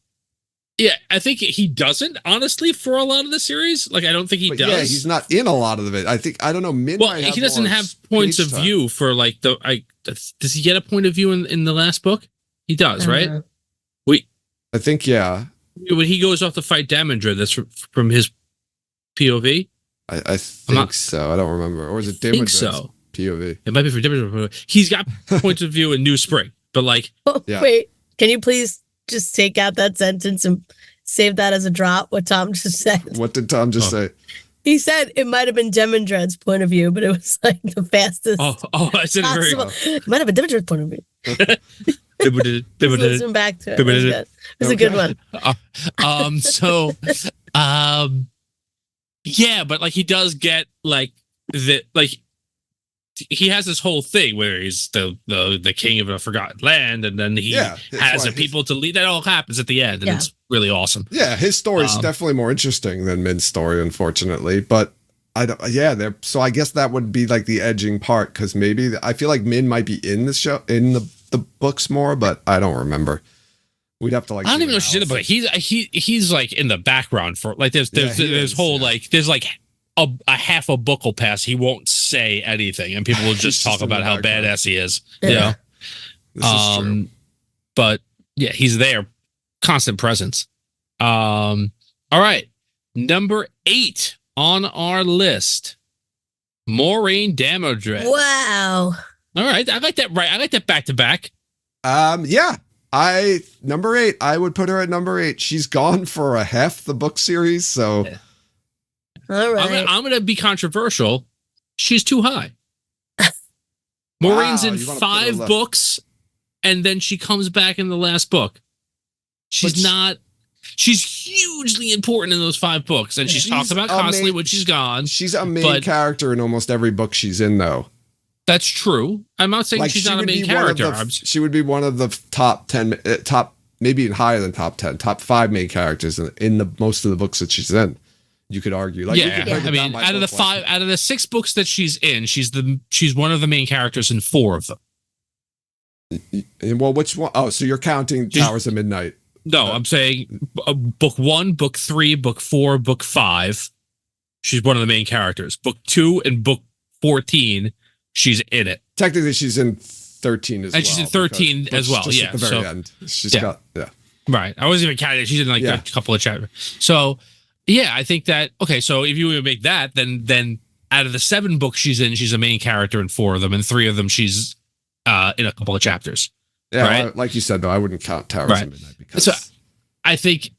S3: Yeah, I think he doesn't, honestly, for a lot of the series. Like, I don't think he does.
S1: Yeah, he's not in a lot of it. I don't know.
S3: He doesn't have points of view for like does he get a point of view in the last book? He does, right?
S1: I think, yeah.
S3: When he goes off to fight Damandra, that's from his POV?
S1: I think so. I don't remember. Or is it Damandra's POV?
S3: It might be for Damandra. He's got points of view in New Spring, but like...
S2: Wait, can you please just take out that sentence and save that as a drop, what Tom just said?
S1: What did Tom just say?
S2: He said it might have been Demondra's point of view, but it was like the fastest.
S3: I said it very well.
S2: It might have been Demondra's point of view. Listen back to it. It was a good one.
S3: Yeah, but like he does get like he has this whole thing where he's the king of a forgotten land, and then he has the people to lead. That all happens at the end, and it's really awesome.
S1: Yeah, his story is definitely more interesting than Min's story, unfortunately. But I don't. Yeah, so I guess that would be like the edging part because maybe I feel like Min might be in the show in the books more, but I don't remember. We'd have to like.
S3: I don't even know if she's in it, but he's like in the background for like there's whole like there's like a half a book will pass. He won't say anything, and people will just talk about how badass he is.
S2: Yeah.
S3: You know?
S1: This is true.
S3: But yeah, he's there, constant presence. All right, number 8 on our list, Maureen Damodred.
S2: Wow.
S3: All right, I like that. Right, I like that back to back.
S1: Yeah. Number 8, I would put her at number 8. She's gone for a half the book series, so
S2: All right.
S3: I'm gonna be controversial. She's too high. Maureen's in 5 books, and then she comes back in the last book. She's hugely important in those 5 books, and she's talked about constantly when she's gone.
S1: She's a main character in almost every book she's in, though.
S3: That's true. I'm not saying she's not a main character.
S1: She would be one of the top 10, maybe even higher than top 10, top 5 main characters in the most of the books that she's in. You could argue, like,
S3: I mean, out of the 6 books that she's in, she's one of the main characters in 4 of them.
S1: Well, which one? Oh, so you're counting Towers of Midnight?
S3: No, I'm saying book 1, book 3, book 4, book 5. She's one of the main characters. Book 2 and book 14. She's in it.
S1: Technically, she's in 13 as well.
S3: And she's in 13 as well.
S1: Just
S3: Yeah.
S1: at the very end. She's got.
S3: Right. I wasn't even counting it. She's in like a couple of chapters. So, yeah, I think that. Okay, so if you would make that, then out of the 7 books she's in, she's a main character in 4 of them, and 3 of them she's in a couple of chapters.
S1: Yeah,
S3: right?
S1: like you said, though, I wouldn't count Towers of Midnight because.
S3: So, I think,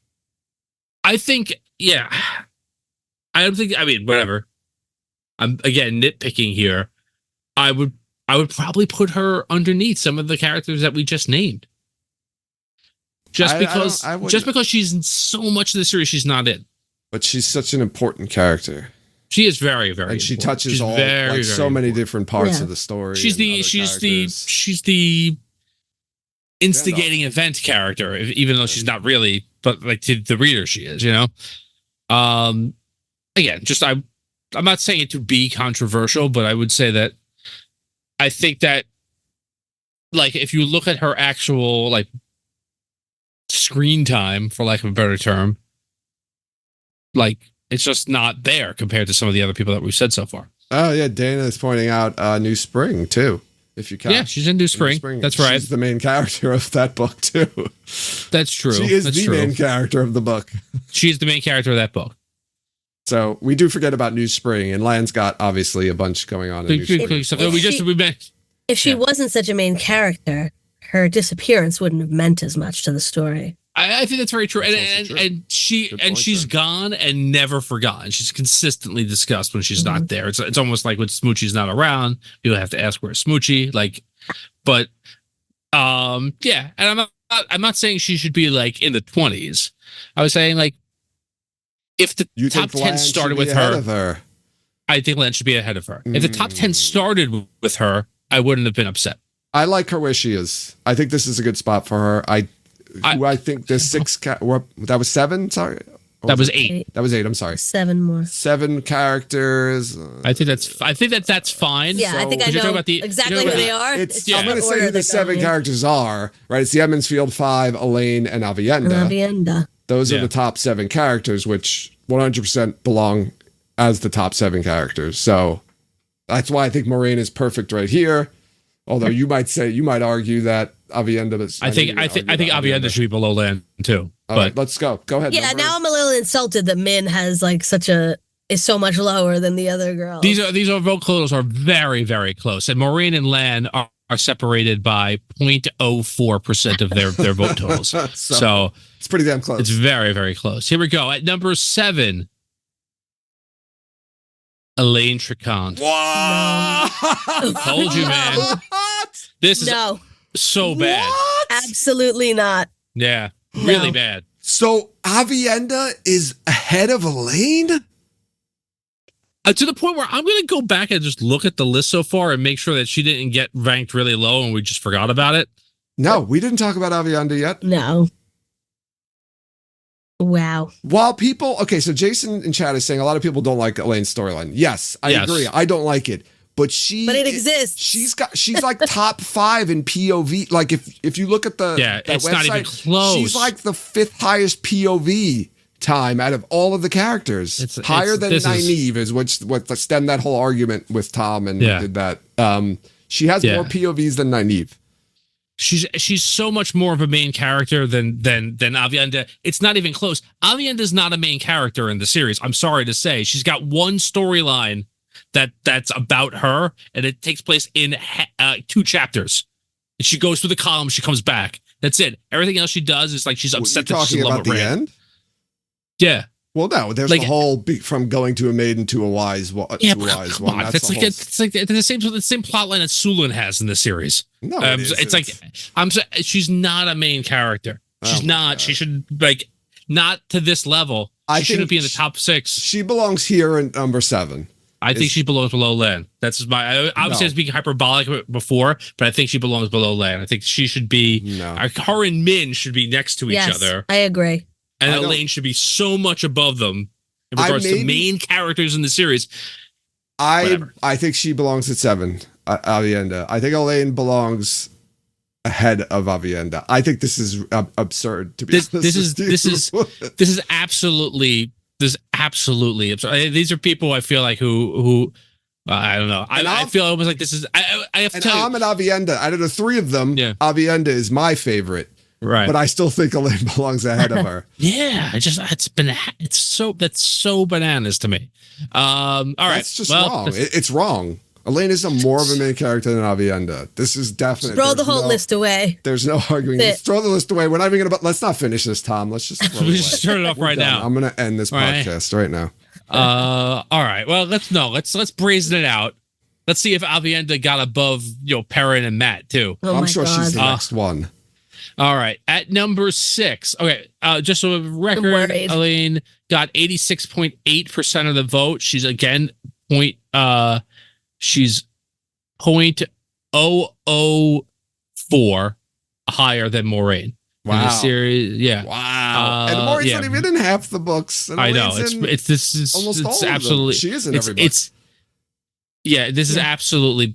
S3: yeah. I don't think. I mean, whatever. I'm again nitpicking here. I would probably put her underneath some of the characters that we just named. Just because she's in so much of the series she's not in.
S1: But she's such an important character.
S3: She is very, very
S1: and
S3: important.
S1: She touches so many different parts of the story.
S3: She's the instigating event character, even though she's not really, but like to the reader she is, you know? Again, I'm not saying it to be controversial, but I would say that I think that, like, if you look at her actual, like, screen time, for lack of a better term, like, it's just not there compared to some of the other people that we've said so far.
S1: Oh, yeah. Dana is pointing out New Spring, too, if you count.
S3: Yeah, she's in New Spring. That's right.
S1: She's the main character of that book, too.
S3: That's true.
S1: She is the main character of the book.
S3: She's the main character of that book.
S1: So we do forget about New Spring, and Lan's got obviously a bunch going on in New Spring.
S2: If she wasn't such a main character, her disappearance wouldn't have meant as much to the story.
S3: I think that's very true. And she's gone and never forgotten. She's consistently discussed when she's not there. It's almost like when Smoochie's not around, people have to ask where's Smoochie. Like, but yeah. And I'm not saying she should be like in the 20s. I was saying like, if the top 10 started with her, I think Lan should be ahead of her. If the top 10 started with her, I wouldn't have been upset.
S1: I like her where she is. I think this is a good spot for her. I think there's 6. That was 7. Sorry,
S3: that was 8.
S1: That was 8. I'm sorry.
S2: 7 more.
S1: 7 characters.
S3: I think that's fine.
S2: Yeah, I think I know exactly who they are.
S1: I'm going to say who the 7 characters are. Right, it's the Emmonsfield 5, Elaine, and Avienda. Those are the top 7 characters, which 100% belong as the top 7 characters. So that's why I think Maureen is perfect right here. Although you might argue that Avienda is.
S3: I think Avienda should be below Lan too.
S1: All right, let's go. Go ahead.
S2: Yeah, now I'm a little insulted that Min has like is so much lower than the other girls.
S3: These vote totals are very, very close, and Maureen and Lan are separated by 0.04% of their vote totals. So
S1: it's pretty damn close.
S3: It's very, very close. Here we go. At number 7, Elaine Tricant.
S1: What?
S3: Told you, man.
S1: What?
S3: This is so bad.
S1: What?
S2: Absolutely not.
S3: Yeah, really bad.
S1: So Avienda is ahead of Elaine?
S3: To the point where I'm going to go back and just look at the list so far and make sure that she didn't get ranked really low and we just forgot about it.
S1: No, we didn't talk about Avienda yet.
S2: No. Wow.
S1: While people, okay, so Jason in chat is saying a lot of people don't like Elaine's storyline. Yes, I agree. I don't like it, but
S2: it exists.
S1: She's like top 5 in POV. Like if you look at that
S3: it's
S1: website,
S3: not even close.
S1: She's like the 5th highest POV time out of all of the characters. Higher than Nynaeve is what stemmed that whole argument with Tom and did that. She has more POVs than Nynaeve.
S3: She's so much more of a main character than Avienda. It's not even close. Avienda is not a main character in the series. I'm sorry to say. She's got one storyline that's about her, and it takes place in 2 chapters. And she goes through the column. She comes back. That's it. Everything else she does is like she's upset that she's in love with Rand.
S1: End?
S3: Yeah.
S1: Well, no, there's the whole from going to a maiden to a wise one.
S3: Come on. It's like the same plot line that Sulin has in the series.
S1: No,
S3: it's like she's not a main character. She's not. God. She should not to this level. She shouldn't be in the top 6.
S1: She belongs here in number 7.
S3: I think she belongs below Lan. That's my. Obviously, I was being hyperbolic before, but I think she belongs below Lan. I think she should be. Her and Min should be next to each other.
S2: I agree.
S3: And Elaine should be so much above them in regards to main characters in the series.
S1: I think she belongs at 7, Avienda. I think Elaine belongs ahead of Avienda. I think this is absurd. To be honest, this is absolutely
S3: absurd. These are people I feel like who I don't know. I feel almost like this is. I have to tell you.
S1: I'm an Avienda. Out of the 3 of them, Avienda is my favorite.
S3: Right.
S1: But I still think Elaine belongs ahead of her.
S3: That's so bananas to me. All right.
S1: That's just wrong. It's wrong. Elaine is more of a main character than Avienda. This is definitely.
S2: Throw the whole list away.
S1: There's no arguing. Just throw the list away. We're not even going to, let's not finish this, Tom. Let's just throw it away.
S3: Just turn it off right now.
S1: I'm going to end this podcast right now.
S3: All right. Well, let's brazen it out. Let's see if Avienda got above, Perrin and Matt too.
S1: I'm sure she's the next one.
S3: All right. At number 6. Okay. Just so a record, Elaine got 86.8% of the vote. She's again she's 0.004 higher than Moraine.
S1: Wow.
S3: In the series. Yeah.
S1: Wow. And Moraine's not even in half the books. And
S3: I know. It's
S1: almost all
S3: absolutely.
S1: Of them. She is in every book.
S3: This is absolutely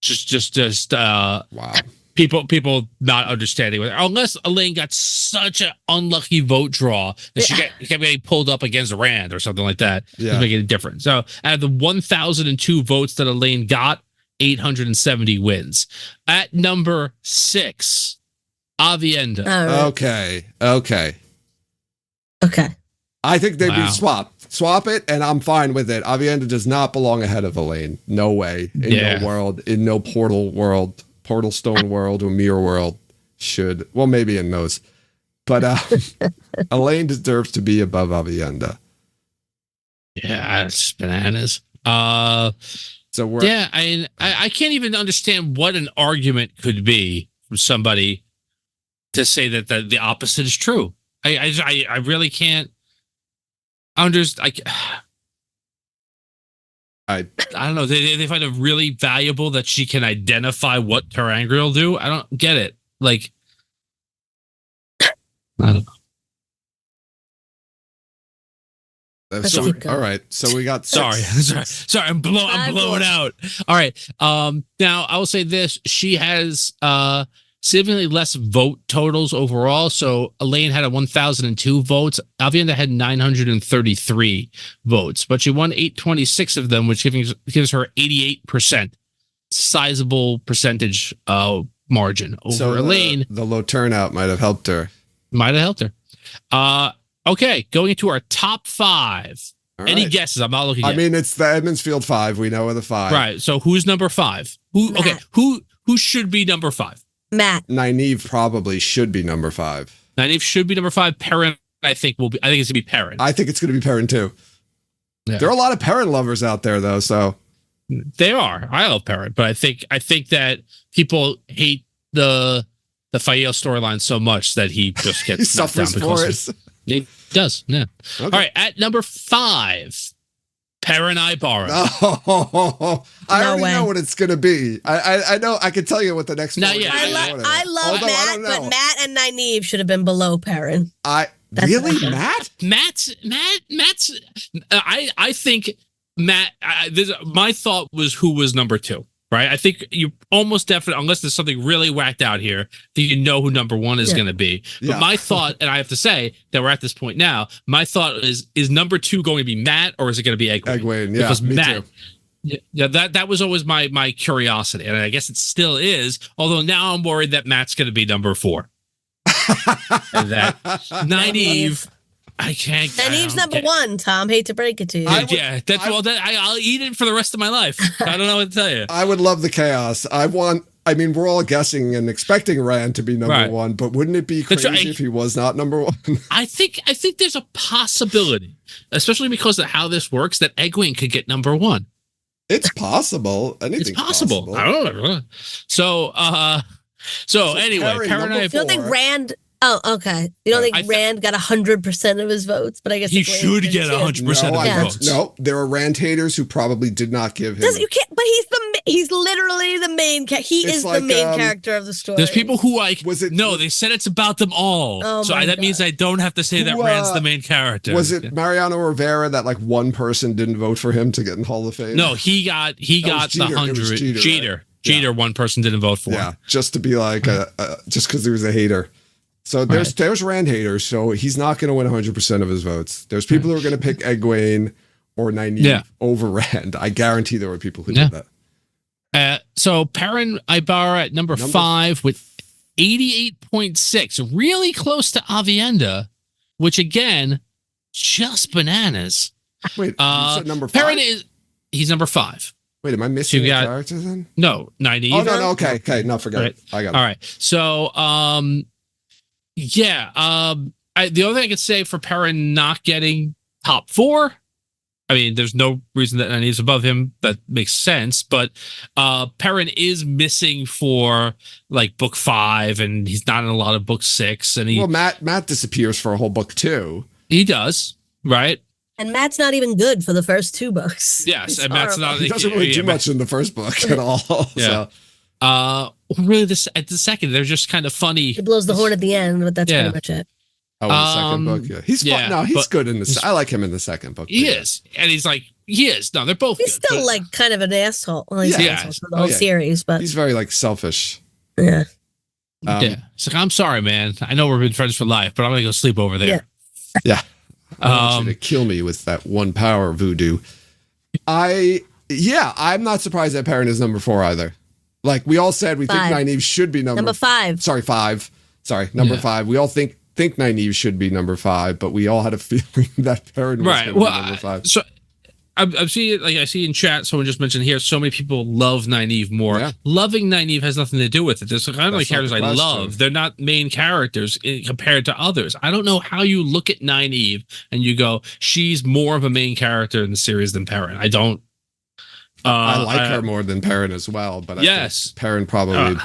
S3: just wow. People not understanding it. Unless Elaine got such an unlucky vote draw that she kept getting pulled up against Rand or something like that. Yeah. Making a difference. So out of the 1,002 votes that Elaine got, 870 wins. At number 6, Avienda.
S1: Okay.
S2: I
S1: think they'd be swapped. Swap it, and I'm fine with it. Avienda does not belong ahead of Elaine. No way. In no world. In no portal world. Portal Stone world or Mirror world should. Well, maybe in those. But Elaine deserves to be above Avienda.
S3: Yeah, it's bananas.
S1: So we're.
S3: Yeah, I can't even understand what an argument could be from somebody to say that the opposite is true. I really can't understand. I don't know. They find it really valuable that she can identify what Terangriel will do. I don't get it. I don't know.
S1: Sorry. All right. So we got
S3: sorry. I'm blown out. All right. Now I will say this. She has significantly less vote totals overall. So Elaine had 1,002 votes. Avienda had 933 votes, but she won 826 of them, which gives her 88%, sizable percentage margin over Elaine.
S1: The low turnout might have helped her.
S3: Okay, going into our top 5. Any guesses? I'm not looking.
S1: I mean, it's the Edmonds Field 5. We know are the 5.
S3: Right. So who's number 5? Who should be number 5?
S2: Matt.
S1: Nynaeve probably should be number 5.
S3: Nynaeve should be number 5. Perrin, I think it's going to be Perrin.
S1: I think it's going to be Perrin too. Yeah. There are a lot of Perrin lovers out there though, so
S3: they are. I love Perrin, but I think that people hate the Fael storyline so much that he just gets
S1: he suffers for it.
S3: He does, yeah. Okay. All right, at number 5, Perrin Ibarra.
S1: No, I already know what it's going to be. I know. I can tell you what the next one is.
S2: I love Matt, but Matt and Nynaeve should have been below Perrin. That's what
S1: Really,
S2: I think.
S3: Matt's. I think Matt. My thought was who was number 2. Right, I think you almost definitely, unless there's something really whacked out here, that you know who number 1 is going to be. But my thought, and I have to say that we're at this point now, my thought is number 2 going to be Matt, or is it going to be Egwene?
S1: Egwene, yeah,
S3: because
S1: me
S3: Matt.
S1: too.
S3: Yeah, that was always my curiosity, and I guess it still is. Although now I'm worried that Matt's going to be number 4, and that Nynaeve. I can't.
S2: Nynaeve's number 1, Tom. Hate to break it to you.
S3: I'll eat it for the rest of my life. I don't know what to tell you.
S1: I would love the chaos. I mean, we're all guessing and expecting Rand to be number 1, but wouldn't it be crazy if he was not number 1?
S3: I think there's a possibility, especially because of how this works, that Egwene could get number 1.
S1: It's possible. Anything's possible.
S3: I don't know. So anyway,
S1: Perrin,
S2: you don't think Rand? Oh, okay. You don't think Rand got 100% of his votes, but I guess
S3: he should get 100% of his votes.
S1: No, there are Rand haters who probably did not give him.
S2: You can't. But he's literally the main. He is the main character of the story.
S3: There's people who they said it's about them all.
S2: Oh
S3: so that means I don't have to say that Rand's the main character.
S1: Was it Mariano Rivera that like one person didn't vote for him to get in Hall of Fame?
S3: No, he got the 100. Jeter, right? One person didn't vote for him.
S1: Yeah, just to be like just because he was a hater. So there's Rand haters, so he's not going to win 100% of his votes. There's people who are going to pick Egwene or Nynaeve over Rand. I guarantee there were people who did
S3: that. So Perrin Ibarra at number 5 with 88.6, really close to Avienda, which again, just bananas.
S1: Wait, you said number 5?
S3: He's number 5.
S1: Wait, am I missing a character then?
S3: No, Nynaeve.
S1: Oh, no, okay. No, forget it. I got it.
S3: All right. So, the other thing I could say for Perrin not getting top 4, I mean, there's no reason that Nynaeve's above him. That makes sense. But Perrin is missing for like book 5, and he's not in a lot of book 6. And
S1: Matt disappears for a whole book 2.
S3: He does, right?
S2: And Matt's not even good for the first 2 books.
S3: Yes, and Matt's not.
S1: He doesn't really do much in the first book at all.
S3: Yeah. So. Really, at the second, they're just kind of funny.
S2: He blows the horn at the end, but that's pretty much it.
S1: Oh, in the second book, yeah. He's fun. No, he's good in the. I like him in the second book.
S3: He is, and he's No, they're both.
S2: He's
S3: good,
S2: still like kind of an asshole. Well, he's an asshole for the whole series, but
S1: he's very like selfish.
S2: Yeah.
S3: It's like, I'm sorry, man. I know we've been friends for life, but I'm gonna go sleep over there.
S1: Yeah. I want you to kill me with that one power voodoo. I'm not surprised that Perrin is number 4 either. Like we all said, we think Nynaeve should be number
S2: 5.
S1: Sorry, 5. Sorry, number 5. We all think Nynaeve should be number 5, but we all had a feeling that Perrin was going to be number 5.
S3: So I'm seeing it, like I see in chat, someone just mentioned here, so many people love Nynaeve more. Yeah. Loving Nynaeve has nothing to do with it. There's kind of like characters I love. They're not main characters compared to others. I don't know how you look at Nynaeve and you go, she's more of a main character in the series than Perrin. I don't.
S1: I like her more than Perrin as well, but I think Perrin probably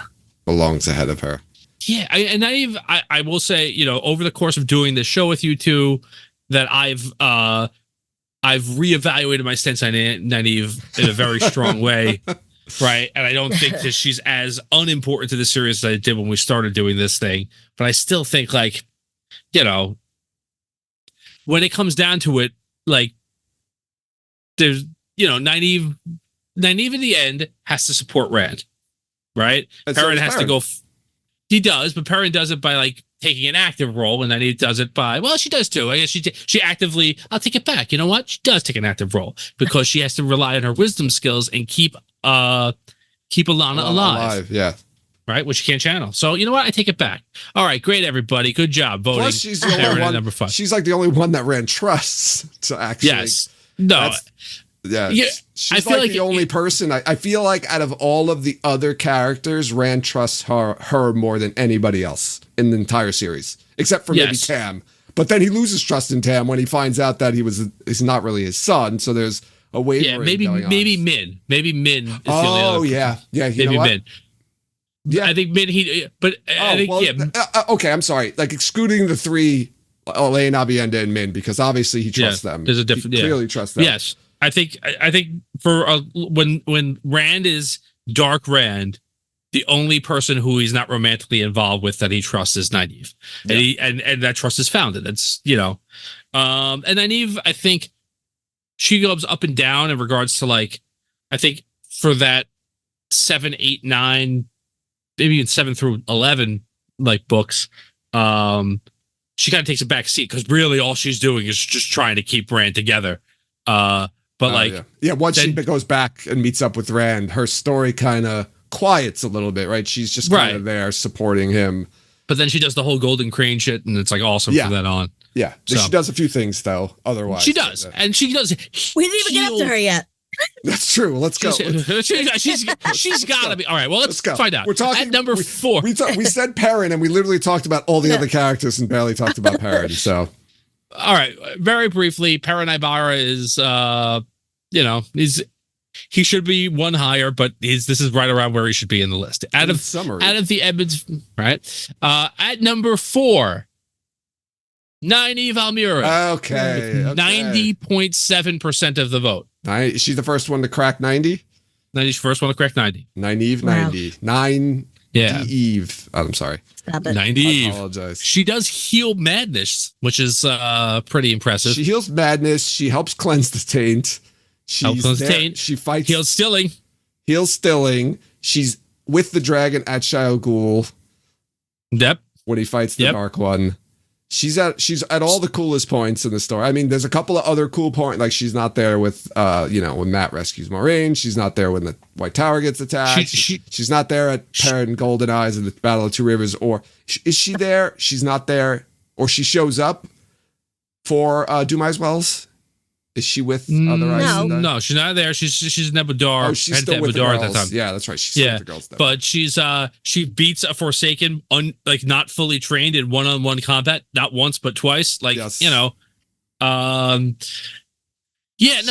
S1: belongs ahead of her.
S3: Yeah, and I will say, over the course of doing this show with you two, that I've reevaluated my stance on Nynaeve in a very strong way, right? And I don't think that she's as unimportant to the series as I did when we started doing this thing. But I still think, like, when it comes down to it, like, there's, Nynaeve in the end has to support Rand, right? Perrin has to go. He does, but Perrin does it by like taking an active role, and Nynaeve does it by, well, she does too. I guess she actively. I'll take it back. You know what? She does take an active role because she has to rely on her wisdom skills and keep Alana alive.
S1: Yeah.
S3: Right, which she can't channel. So you know what? I take it back. All right, great, everybody. Good job voting.
S1: Plus, she's the only one. Number 5. She's like the only one that Rand trusts to actually.
S3: Yes. No.
S1: She's like the only person. I feel like out of all of the other characters, Rand trusts her more than anybody else in the entire series, except for maybe Tam. But then he loses trust in Tam when he finds out that he's not really his son. So there's a wavering.
S3: Yeah, maybe Min. Maybe Min. Is the only other
S1: yeah.
S3: Maybe Min. Yeah, I think Min.
S1: Okay, I'm sorry. Like excluding the 3, Elaine, Abienda, and Min, because obviously he trusts them.
S3: There's a different.
S1: He clearly trusts them.
S3: Yes. I think for when Rand is Dark Rand, the only person who he's not romantically involved with that he trusts is Nynaeve. And that trust is founded. That's, and Nynaeve, I think she goes up and down in regards to like, I think for that 7, 8, 9, maybe even 7 through 11 like books, she kind of takes a back seat because really all she's doing is just trying to keep Rand together. Once she goes back and meets up with Rand, her story kind of quiets a little bit, right? She's just kind of there supporting him. But then she does the whole Golden Crane shit, and it's like awesome from then on. Yeah, so she does a few things though. Otherwise, she does, and she does.
S2: We didn't even get up to her yet.
S1: That's true. Let's go.
S3: She's got to be all right. Well, let's find out.
S1: We're talking
S3: at number 4.
S1: We said Perrin, and we literally talked about all the other characters and barely talked about Perrin. So,
S3: all right, very briefly, Perrin Ibarra is, he should be one higher, but this is right around where he should be in the list. Out of the Edmonds, right? At number 4, Nynaeve Almira.
S1: Okay.
S3: 90.7% of the vote.
S1: She's the first one to crack 90?
S3: She's the first one to crack 90.
S1: Nynaeve, 90. 9. Yeah. Eve. I'm sorry.
S2: Stop it.
S3: Nynaeve.
S1: I apologize.
S3: She does heal madness, which is pretty impressive.
S1: She heals madness. She helps cleanse the taint. She fights.
S3: Heals stilling.
S1: She's with the dragon at Shia Ghul.
S3: Yep.
S1: When he fights the Dark One. She's at all the coolest points in the story. I mean, there's a couple of other cool points. Like she's not there with, when Matt rescues Moraine. She's not there when the White Tower gets attacked. She's not there at Perrin Golden Eyes and the Battle of Two Rivers. Or is she there? She's not there. Or she shows up for Dumai's Wells. Is she with other Ice?
S3: No, she's not there. She's in Nebudar.
S1: Oh, she's still with the girls. At that time. Yeah, that's right. She's still with the girls.
S3: But she beats a Forsaken not fully trained in one-on-one combat, not once but twice.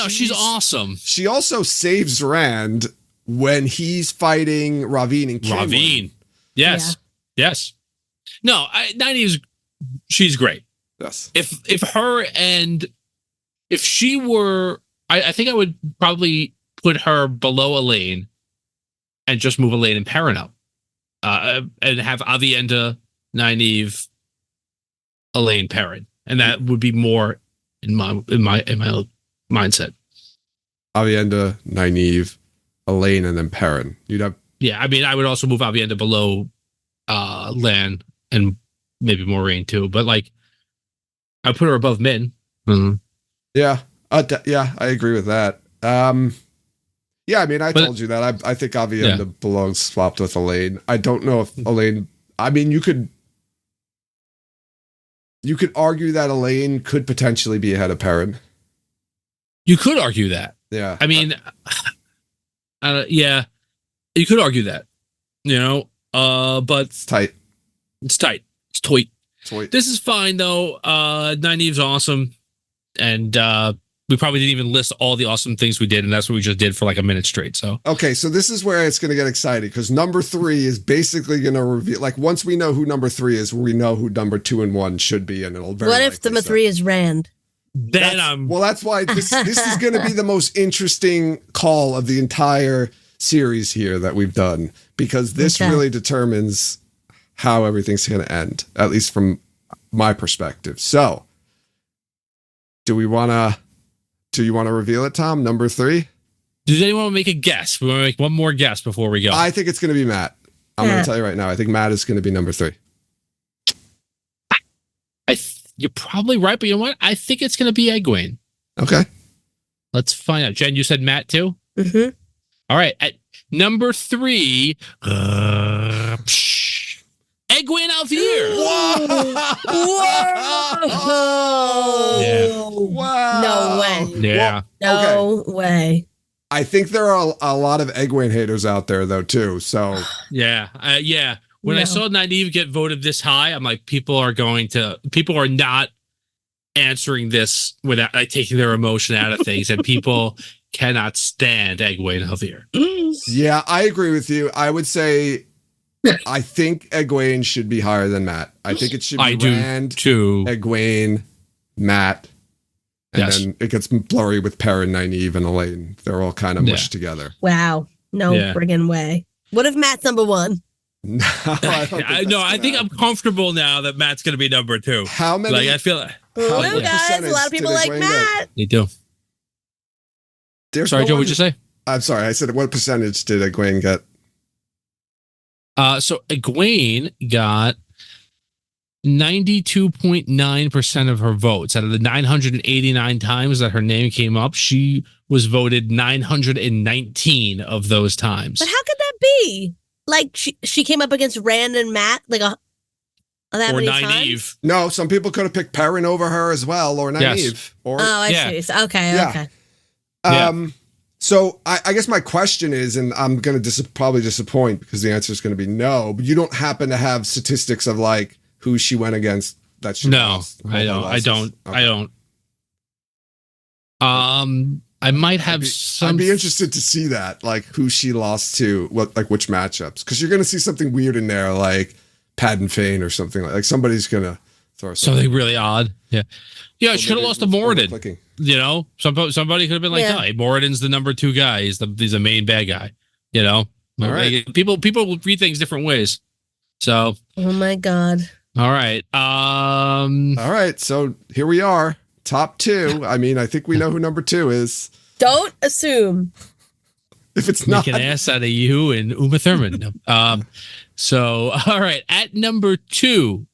S3: She's awesome.
S1: She also saves Rand when he's fighting Ravine and Kaelin.
S3: Ravine, yes. No, Nynaeve's she's great.
S1: Yes.
S3: If she were, I think I would probably put her below Elaine and just move Elaine and Perrin up. And have Avienda, Nynaeve, Elaine, Perrin. And that would be more in my mindset.
S1: Avienda, Nynaeve, Elaine, and then Perrin. You'd have.
S3: Yeah, I mean, I would also move Avienda below Lan and maybe Moraine too. But I put her above Min. Mm-hmm.
S1: Yeah, I agree with that. I told you that. I think Avienda belongs swapped with Elaine. I don't know if Elaine. I mean, you could argue that Elaine could potentially be ahead of Perrin.
S3: You could argue that.
S1: Yeah.
S3: I mean, you could argue that. But
S1: it's tight.
S3: It's tight. It's tight. This is fine though. Nynaeve's awesome. And we probably didn't even list all the awesome things we did, and that's what we just did for a minute straight. So
S1: okay, so this is where it's going to get exciting because number 3 is basically going to reveal. Once we know who number 3 is, we know who number 2 and 1 should be, and it'll.
S2: What if number 3 is Rand?
S1: That's why this is going to be the most interesting call of the entire series here that we've done because this really determines how everything's going to end, at least from my perspective. So. Do you want to reveal it, Tom? Number 3?
S3: Does anyone want to make a guess? We want to make one more guess before we go.
S1: I think it's going to be Matt. I'm going to tell you right now. I think Matt is going to be number 3.
S3: You're probably right, but you know what? I think it's going to be Egwene.
S1: Okay.
S3: Let's find out. Jen, you said Matt too?
S2: Mm-hmm.
S3: All right. At number 3, Egwene Alvier.
S2: Whoa!
S3: Yeah.
S1: Wow.
S2: No way.
S3: Yeah.
S2: No way.
S1: I think there are a lot of Egwene haters out there though too. So
S3: yeah. When I saw Nynaeve get voted this high, I'm like, people are not answering this without taking their emotion out of things, and people cannot stand Egwene Alvier.
S1: Yeah, I agree with you. I would say. I think Egwene should be higher than Matt. I think it should be Rand, Egwene, Matt, and then it gets blurry with Perrin, Nynaeve, and Elaine. They're all kind of mushed together.
S2: Wow. No friggin' way. What if Matt's number one?
S1: No,
S3: I think I'm comfortable now that Matt's going to be number 2.
S1: How many?
S3: Like I feel like
S2: Well,
S1: what
S2: guys, a
S1: percentage
S2: lot of people
S1: did
S2: like
S1: Egwene
S2: Matt.
S3: they do.
S1: There's
S3: Sorry,
S1: no
S3: Joe.
S1: one-
S3: What'd you say?
S1: I'm sorry. I said what percentage did Egwene get?
S3: So Egwene got 92.9% of her votes. Out of the 989 times that her name came up, she was voted 919 of those times.
S2: But how could that be? Like she came up against Rand and Matt like that
S3: Or
S2: many
S3: Nynaeve.
S2: times?
S1: No, some people could have picked Perrin over her as well, or Nynaeve.
S3: Yes.
S1: Or
S2: Oh, I
S3: Yeah.
S2: see. So, okay,
S1: Yeah.
S2: okay.
S1: So I guess my question is, and I'm going to probably disappoint because the answer is going to be no, but you don't happen to have statistics of like who she went against that she
S3: No,
S1: lost?
S3: I don't. I don't.
S1: Okay.
S3: I don't. I might have some.
S1: I'd be interested to see that, like who she lost to, like which matchups, because you're going to see something weird in there, like Padden Fane or something like somebody's going to throw
S3: something really odd. Yeah. Yeah, she could have lost to Moradin.
S1: Clicking.
S3: You know, somebody could have been like,
S2: Yeah.
S3: "Hey, Moradin's the number 2 guy. He's the main bad guy." You know,
S1: All right.
S3: People read things different ways. So,
S2: Oh my God.
S3: all right.
S1: All right, so here we are, top 2. I mean, I think we know who number 2 is.
S2: Don't assume.
S1: If it's
S3: Make
S1: not,
S3: an ass out of you and Uma Thurman. So, all right, at number 2.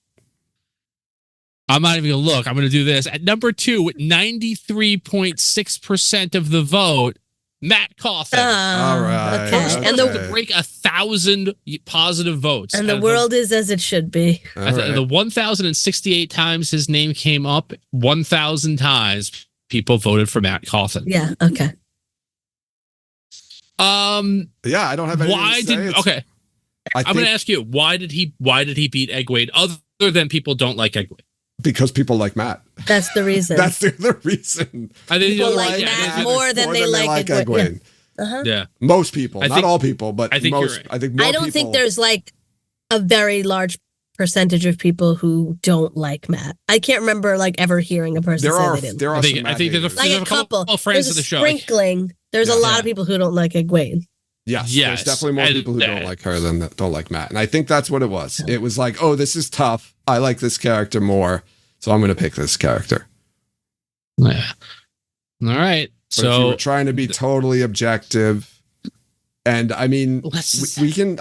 S3: I'm not even going to look. I'm going to do this. At number 2, with 93.6% of the vote, Matt Cawthon.
S1: All right.
S2: Okay.
S1: Okay.
S2: And
S3: To
S2: the
S3: break 1,000 positive votes.
S2: and the world is as it should be.
S1: all right.
S3: The 1,068 times his name came up, 1,000 times people voted for Matt Cawthon.
S2: Yeah. Okay.
S1: Yeah, I don't have anything
S3: Why
S1: to say.
S3: did
S1: It's-
S3: okay? I'm going to ask you, why did he beat Egwene other than people don't like Egwene?
S1: Because people like Matt.
S2: That's the reason.
S1: That's the other reason.
S3: I think
S2: People
S3: the-
S2: like
S3: yeah,
S2: Matt
S3: yeah,
S2: more than they like Egwene. Uh-huh.
S3: Yeah,
S1: Most people,
S3: I
S1: not
S3: think-
S1: all people, but
S3: I think
S1: most.
S3: you're right.
S1: I think more
S2: I don't
S1: people,
S2: think there's like a very large percentage of people who don't like Matt. I can't remember like ever hearing a person
S1: there
S2: say
S1: are
S2: they didn't.
S1: there are
S3: I think
S1: some
S3: I think
S1: Matt
S3: there's a,
S1: haters.
S2: Like
S3: there's
S2: a
S3: a couple
S2: couple.
S3: of friends of
S2: There's
S3: the
S2: a
S3: show.
S2: sprinkling. There's a
S1: Yeah.
S2: lot of people who don't like Egwene.
S1: Yes,
S3: Yes,
S1: there's definitely more
S3: and-
S1: people who don't like her than that don't like Matt, and I think that's what it was. It was like, oh, this is tough. I like this character more, so I'm going to pick this character.
S3: Yeah. All right.
S1: But if you were
S3: So
S1: trying to be totally objective, and I mean,
S3: let's.
S1: we can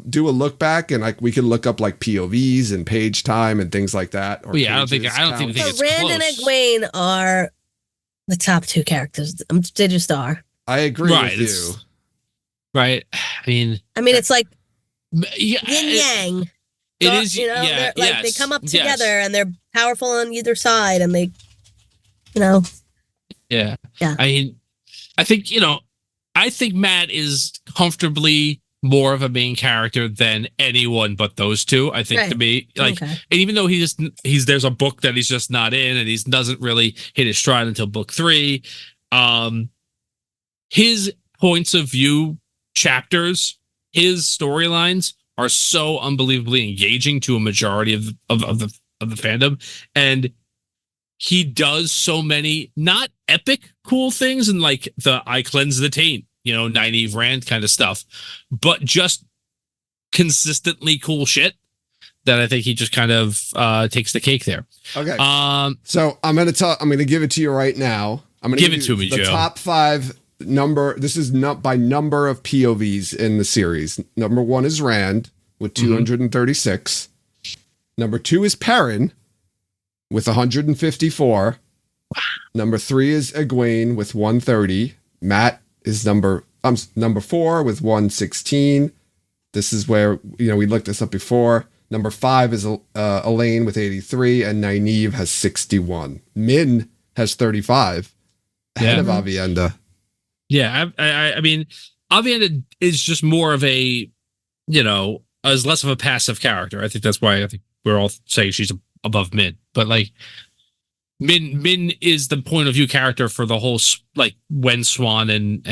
S1: do a look back, and like we can look up like POVs and page time and things like that. Or
S3: Yeah, I don't think
S1: pages
S3: I think
S1: count.
S3: it's
S2: But Rand and
S3: close.
S2: Egwene are the top 2 characters. They just are.
S1: I agree
S3: Right,
S1: with
S3: it's-
S1: you.
S3: Right. I mean,
S2: It's like
S3: yeah,
S2: yin yang.
S3: it is.
S2: You know,
S3: Yeah.
S2: they're, like
S3: yes,
S2: they come up
S3: yes.
S2: together and they're powerful on either side, and they, you know.
S3: Yeah.
S2: Yeah.
S3: I mean, I think, I think Matt is comfortably more of a main character than anyone but those 2. I think
S2: Right.
S3: to me, like,
S2: Okay.
S3: and even though there's a book that he's just not in and he doesn't really hit his stride until book 3. His points of view chapters, his storylines are so unbelievably engaging to a majority of the fandom. And he does so many not epic cool things and like the I cleanse the taint, Nynaeve Rand kind of stuff, but just consistently cool shit that I think he just kind of takes the cake there.
S1: Okay. So I'm gonna give it to you right now. I'm gonna
S3: Give it to me,
S1: the
S3: Joe.
S1: top 5 number. This is not by number of POVs in the series. Number 1 is Rand with 236. Number 2 is Perrin with 154. Number 3 is Egwene with 130. Matt is number 4 with 116. This is where we looked this up before. Number 5 is Elaine with 83, and Nynaeve has 61. Min has 35, ahead of Avienda.
S3: Yeah, I mean, Avienda is just more of a, is less of a passive character. I think that's why I think we're all saying she's above Min. But like, Min is the point of view character for the whole, like when Swan and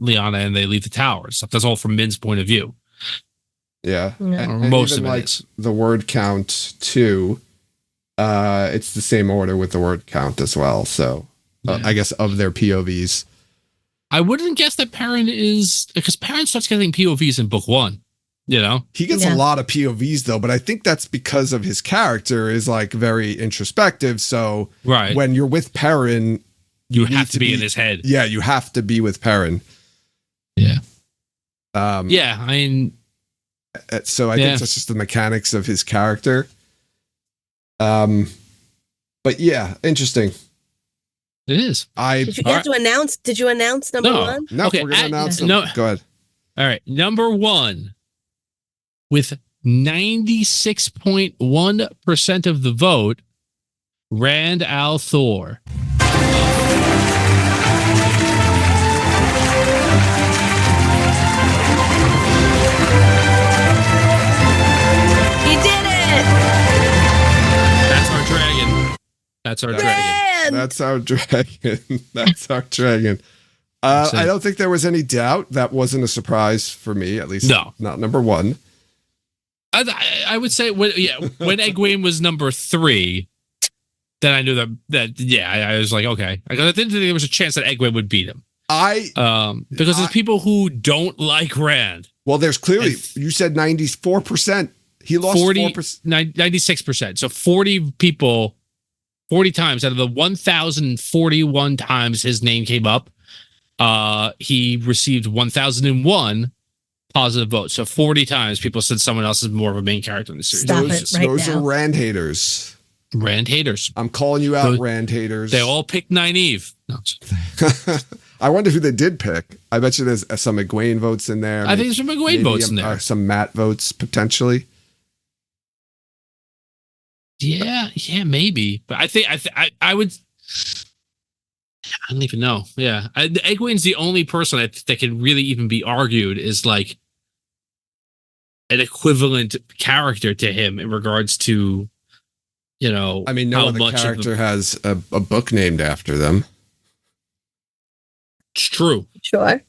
S3: Lyanna and they leave the tower and stuff. That's all from Min's point of view.
S1: Yeah,
S2: Yeah.
S1: And
S3: Most
S1: even
S3: of it
S1: like
S3: is.
S1: the word count too. It's the same order with the word count as well. So
S3: Yeah.
S1: I guess of their POVs.
S3: I wouldn't guess that Perrin is, because Perrin starts getting POVs in book 1. You know,
S1: He gets a lot of POVs though, but I think that's because of his character is like very introspective. So when you're with Perrin,
S3: you have to be in his head.
S1: Yeah, you have to be with Perrin.
S3: Yeah.
S1: Yeah,
S3: I mean,
S1: so I think that's just the mechanics of his character. But yeah, interesting.
S3: It is.
S2: Did you have to announce? Did you announce number one?
S1: No, we're gonna announce them. Go ahead.
S3: All right, number 1 with 96.1% of the vote, Rand al'Thor.
S2: He did it!
S3: That's our dragon. That's our dragon.
S1: That's our dragon. That's our dragon. I don't think there was any doubt. That wasn't a surprise for me, at least not number 1.
S3: I would say when Egwene was number 3, then I knew I was like, okay. I didn't think there was a chance that Egwene would beat him. Because there's people who don't like Rand.
S1: Well, there's clearly, you said 94%. He lost 4%.
S3: 96%. So 40 people, 40 times out of the 1,041 times his name came up, he received 1,001 positive votes. So 40 times people said someone else is more of a main character in the series.
S1: Those are Rand haters.
S3: Rand haters.
S1: I'm calling you out, Rand haters.
S3: They all picked Nynaeve. No.
S1: I wonder who they did pick. I bet you there's some Egwene votes in there.
S3: I think there's some Egwene votes in there.
S1: Some Matt votes, potentially.
S3: Yeah, maybe. But I think I would... I don't even know. Yeah. Egwene's the only person that can really even be argued is like an equivalent character to him in regards to, you know,
S1: I mean, no other character has a book named after them.
S3: It's true.
S2: Sure.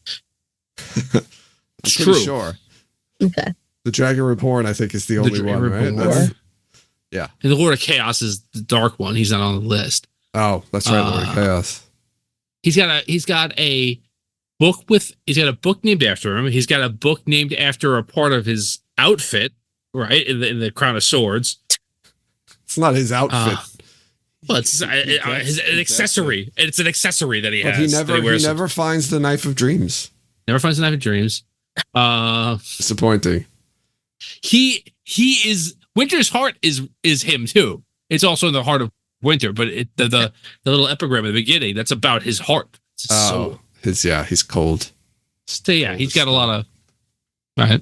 S1: It's true. Sure.
S2: Okay.
S1: The Dragon Reborn, I think, is the only one, right? Yeah.
S3: And the Lord of Chaos is the dark one. He's not on the list.
S1: Oh, that's right, Lord of Chaos.
S3: He's got a book named after him. He's got a book named after a part of his outfit, right? In the Crown of Swords.
S1: It's not his outfit.
S3: Well, it's an accessory. It's an accessory that he has.
S1: He never finds the Knife of Dreams.
S3: Never finds the Knife of Dreams.
S1: Disappointing.
S3: He is Winter's Heart is him too. It's also in the heart of Winter, but the little epigram at the beginning, that's about his heart.
S1: He's cold.
S3: So yeah, he's got a lot of right.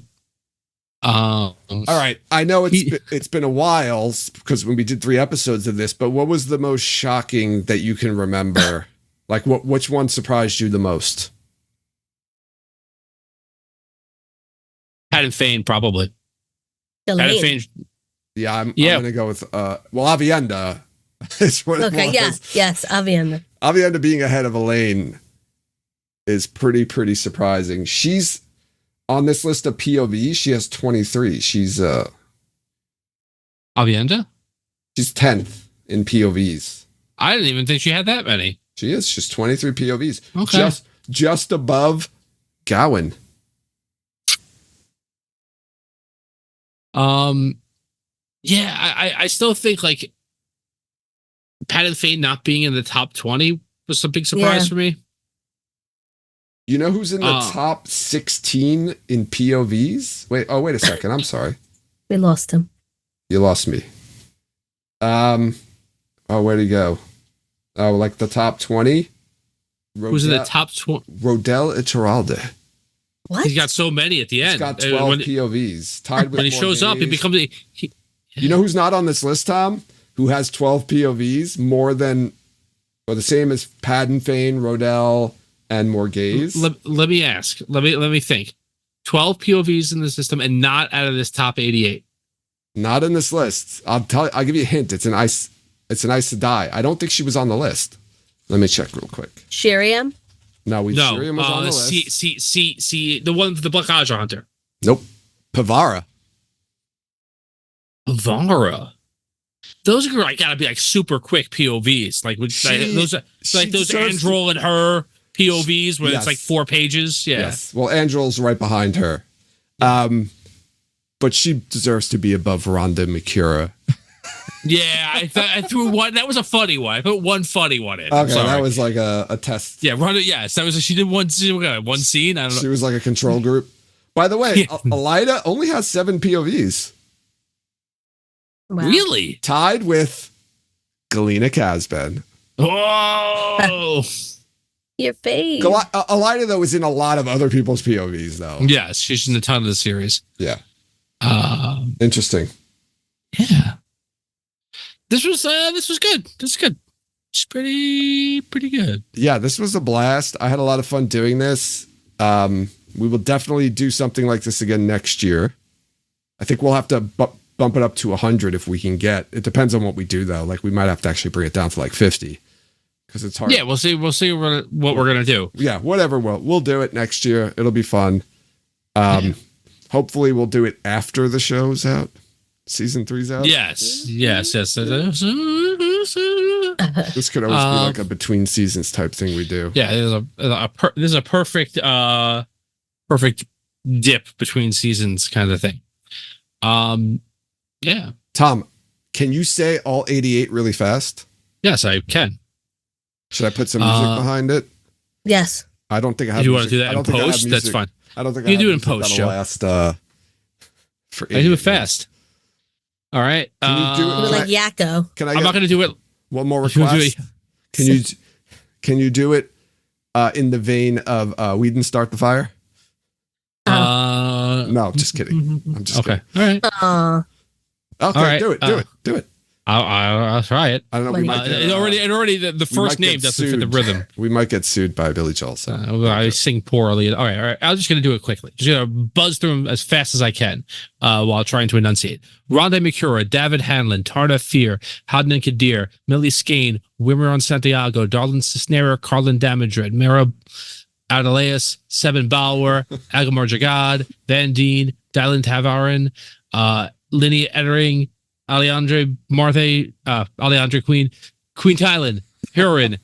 S1: All right. I know it's been a while because when we did 3 episodes of this, but what was the most shocking that you can remember? Like which one surprised you the most?
S3: Padan Fain, probably.
S2: Padan
S3: Fain.
S1: Yeah, I'm gonna go with Avienda. Is what
S2: okay, yes, Avienda.
S1: Avienda being ahead of Elaine is pretty surprising. She's on this list of POV. She has 23. She's
S3: Avienda?
S1: She's 10th in POVs.
S3: I didn't even think she had that many.
S1: She is. She's 23 POVs.
S3: Okay.
S1: Just above Gawain.
S3: Yeah, I still think like Padan Fain not being in the top 20 was a big surprise for me.
S1: You know who's in the top 16 in POVs? Wait a second. I'm sorry.
S2: We lost him.
S1: You lost me. Where'd he go? Oh, like the top 20?
S3: Who's in the top 20?
S1: Rodel Iturralde.
S2: What?
S3: He's got so many at the end.
S1: He's got 12 POVs. Tied with
S3: when he shows up, he becomes
S1: You know who's not on this list, Tom? Who has 12 POVs? More than, or the same as Padan Fain, Rodel, and Morghese?
S3: Let me ask. Let me think. 12 POVs in the system and not out of this top 88.
S1: Not in this list. I'll give you a hint. It's an Aes Sedai. I don't think she was on the list. Let me check real quick.
S2: Shiriam?
S1: No, Shiriam was on the list.
S3: See, the one, the Black Aja Hunter.
S1: Nope. Pavara. Those are like gotta be like super quick POVs. Like those Androl and her.
S3: POVs where
S1: Yes.
S3: it's like 4 pages. Yeah.
S1: Yes. Well, Angel's right behind her. But she deserves to be above Rhonda Mikura.
S3: Yeah, I threw one. That was a funny one. I put one funny one in.
S1: Okay, that was like a test.
S3: Yeah, Rhonda. Yes, that was. She did one scene. One scene. I don't know.
S1: She was like a control group. By the way,
S3: Yeah.
S1: Elida only has 7 POVs,
S2: Wow.
S3: Really?
S1: tied with Galena Casben.
S3: Oh.
S2: Your face.
S1: Elida, though, is in a lot of other people's POVs, though.
S3: Yes, she's in a ton of the series.
S1: Yeah.
S3: Um.
S1: Interesting.
S3: Yeah. This was good. This is good. It's pretty good.
S1: Yeah, this was a blast. I had a lot of fun doing this. We will definitely do something like this again next year. I think we'll have to bump it up to 100 if we can get. It depends on what we do, though. Like, we might have to actually bring it down to like 50 because it's hard.
S3: Yeah, we'll see what we're gonna do.
S1: Yeah, whatever. We'll do it next year. It'll be fun. Hopefully, we'll do it after the show's out. Season 3's out.
S3: Yes.
S1: This could always be like a between seasons type thing we do.
S3: Yeah, this is a perfect dip between seasons kind of thing. Yeah.
S1: Tom, can you say all 88 really fast?
S3: Yes, I can.
S1: Should I put some music behind it?
S2: Yes.
S1: I don't think I have.
S3: If you
S1: music.
S3: want to do that
S1: I
S3: in
S1: don't think I have
S3: post, that's
S1: music.
S3: fine.
S1: I don't think
S3: You
S1: I
S3: do
S1: have
S3: it in
S1: music
S3: post,
S1: that'll
S3: Joe.
S1: last. For
S3: I do it
S1: 88
S3: fast. All right.
S1: Can you do it
S2: We're like Yakko.
S1: Can I?
S3: I'm not going to do it.
S1: One more
S3: You wanna do
S1: request. Can you do it in the vein of we didn't start the fire? No, just kidding. I'm just
S3: okay.
S1: kidding.
S3: All right.
S1: Okay,
S3: All right,
S1: do it.
S3: I'll try it.
S1: I don't know. We might get,
S3: It already the
S1: we
S3: first
S1: might get
S3: name doesn't fit the
S1: sued.
S3: rhythm.
S1: We might get sued by Billy Joel. So.
S3: I sing poorly. All right. I'm just going to do it quickly. Just going to buzz through them as fast as I can while trying to enunciate. Rhonda Mikura, David Hanlon, Tarna Fear, Hadnan Kadir, Millie Skane, Wimmeron Santiago, Darlin Cisnera, Carlin Damadred, Mara Adelaus, Seven Balwer, Agamor Jagad, Van Deen, Dylan Tavarin, Linny Ettering, Alejandre Marthe, Alejandre Queen Thailand, Huron,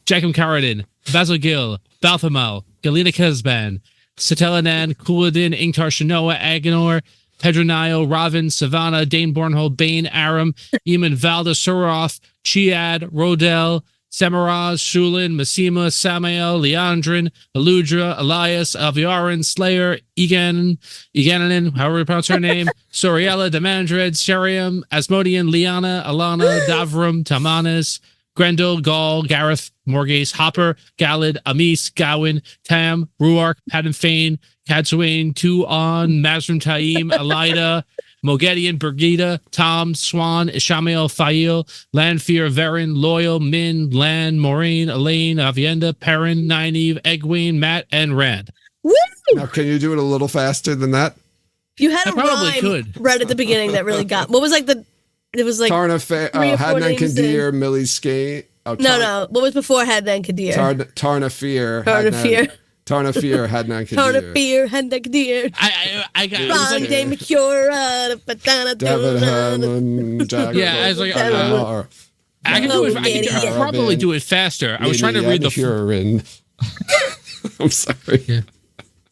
S3: Jacob Karadin, Basil Gill, Balthamal, Galina Kesban, Satelanan, Kuladin, Ingtar Shanoa, Aganor, Pedro Nile, Ravin, Savannah, Dane Bornhold, Bane, Aram, Eamon Valda, Suroff, Chiad, Rodell, Samaraz, Shulin, Massima, Samael, Leandrin, Aludra, Elias, Alviarin, Slayer, Eganin, however you pronounce her name, Soriella, Demandred, Sheriam, Asmodian, Liana, Alana, Davram, Tamanis, Grendel, Gall, Gareth, Morgase, Hopper, Galad, Amis, Gowan, Tam, Ruark, Padden Fane, Katswain, Tuon, Mazrim Taim, Elida, Mogedian, Birgitta, Tom, Swan, Ishamael, Fail, Lanfear, Verin, Loyal, Min, Lan, Maureen, Elaine, Avienda, Perrin, Nynaeve, Egwene, Matt, and Rand.
S2: Woo!
S1: Now, can you do it a little faster than that?
S2: You had
S3: I
S2: a
S3: probably
S2: rhyme
S3: could.
S2: right at the beginning that really got. What was like the? It was like
S1: Tarna,
S2: 3 or 4
S1: Hadnan
S2: names
S1: Kadir, Millie Skane. Oh,
S2: no. What was before Hadnan Kadir?
S1: Tarna Fear.
S2: Tarna Fear.
S1: Tarna Fear, Hadnan Kadir.
S2: Tarna Fear, Hadnan Kadir.
S3: I got it was like,
S2: Rhonda Mikura.
S1: David Hanlon, Jack.
S3: Yeah, I was like, I can do it. I can probably do it faster. I was trying to read the
S1: Huron. I'm sorry.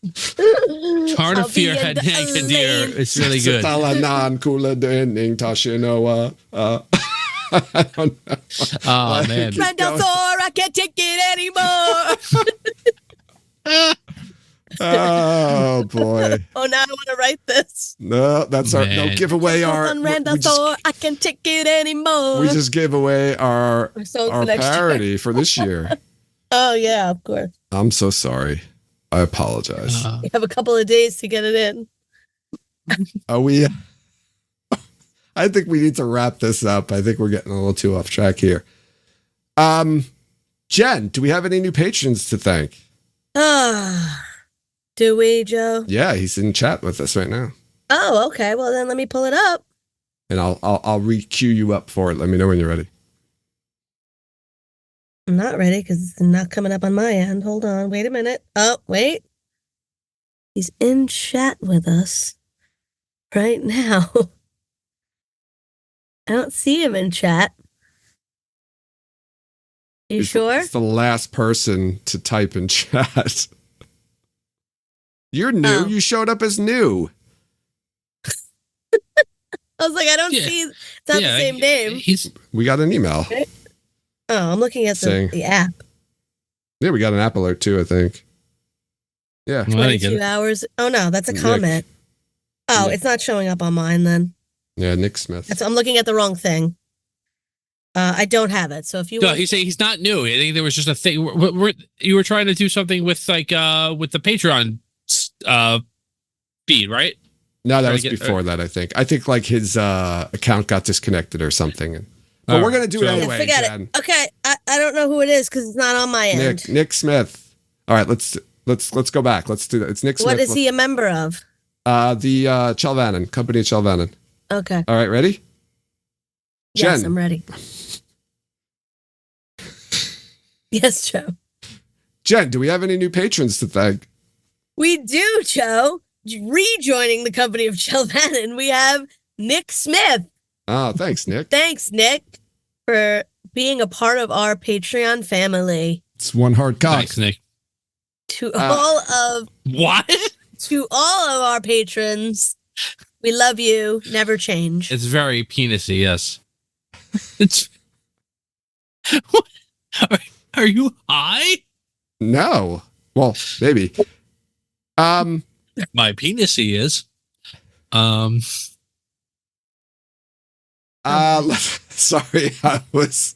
S3: Tarna Fear had Hank Kadir. It's really good.
S1: Talanan Kuladin Tashinoa. I don't know.
S3: Oh man.
S2: Randall Thor, I can't take it anymore.
S1: Oh boy.
S2: Oh, now I want to write this.
S1: No, that's our
S3: Man.
S1: no give away our.
S2: On Randall Thor, I can't take it anymore.
S1: We just gave away our
S2: So for next year.
S1: parody for this year.
S2: Oh yeah, of course.
S1: I'm so sorry. I apologize.
S2: You have a couple of days to get it in.
S1: Are we? I think we need to wrap this up. I think we're getting a little too off track here. Jen, do we have any new patrons to thank?
S2: Do we, Joe?
S1: Yeah, he's in chat with us right now,
S2: Oh, okay. Well, then let me pull it up.
S1: and I'll re-queue you up for it. Let me know when you're ready.
S2: I'm not ready because it's not coming up on my end. Hold on. Wait a minute. Oh, wait. He's in chat with us right now. I don't see him in chat. You sure?
S1: It's the last person to type in chat. You're new.
S2: Oh.
S1: You showed up as new.
S2: I was like, I don't
S3: Yeah.
S2: see. It's not the same name.
S1: We got an email.
S2: Oh, I'm looking at
S1: Saying-
S2: the app.
S1: Yeah, we got an app alert too, I think. Yeah.
S3: Well, I didn't get
S2: 22
S3: it.
S2: hours. Oh no, that's a
S1: Nick.
S2: comment. Oh,
S1: Nick.
S2: it's not showing up on mine then.
S1: Yeah, Nick Smith.
S2: I'm looking at the wrong thing. I don't have it. So if you
S3: No,
S2: want,
S3: he's saying he's not new. I think there was just a thing. You were trying to do something with with the Patreon feed, right?
S1: No, that
S3: Trying
S1: was
S3: to get-
S1: before that, I think. I think like his account got disconnected or something. But we're going to do it
S3: So-
S1: anyway.
S2: forget
S1: Jen.
S2: it. Okay, I don't know who it is because it's not on my end.
S1: Nick Smith. All right, let's go back. Let's do that. It's Nick Smith.
S2: What is he a member of?
S1: The Chelvannon, company of Chelvannon.
S2: Okay.
S1: All right, ready?
S2: Yes,
S1: Jen.
S2: I'm ready. Yes, Joe.
S1: Jen, do we have any new patrons to thank?
S2: We do, Joe. Rejoining the company of Chelvannon, we have Nick Smith.
S1: Oh, thanks, Nick.
S2: Thanks, Nick, for being a part of our Patreon family.
S1: It's one hard cock.
S3: Thanks, Nick.
S2: To all of
S3: What?
S2: our patrons, we love you. Never change.
S3: It's very penisy. Yes. It's. What? Are you high?
S1: No. Well, maybe.
S3: My penisy is.
S1: Sorry, I was.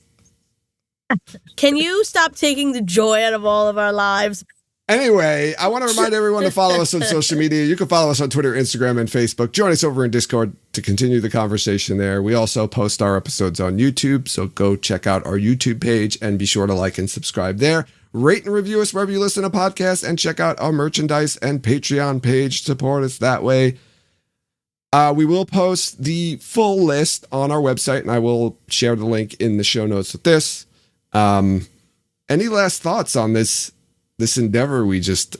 S2: Can you stop taking the joy out of all of our lives?
S1: Anyway, I want to remind everyone to follow us on social media. You can follow us on Twitter, Instagram, and Facebook. Join us over in Discord to continue the conversation there. We also post our episodes on YouTube, so go check out our YouTube page and be sure to like and subscribe there. Rate and review us wherever you listen to podcasts, and check out our merchandise and Patreon page. Support us that way. We will post the full list on our website, and I will share the link in the show notes with this. Any last thoughts on this endeavor we just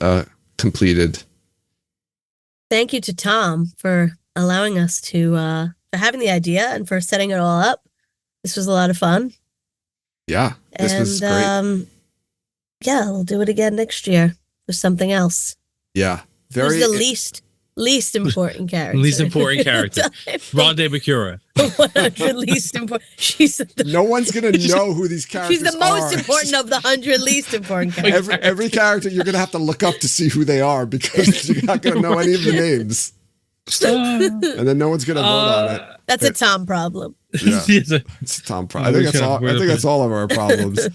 S1: completed?
S2: Thank you to Tom for allowing us to for having the idea and for setting it all up. This was a lot of fun.
S1: Yeah, this was great.
S2: Yeah, we'll do it again next year with something else.
S1: Yeah,
S2: Who's the least important character?
S3: Least important character. Rhonda Bakura.
S2: 100 least important. She's
S1: No one's gonna know who these characters are.
S2: she's the most important of the 100 least important characters.
S1: Every character you're gonna have to look up to see who they are because you're not gonna know any of the names, and then no one's gonna vote on it.
S2: That's a Tom problem.
S1: Yeah, it's a Tom problem. I think that's all of our problems.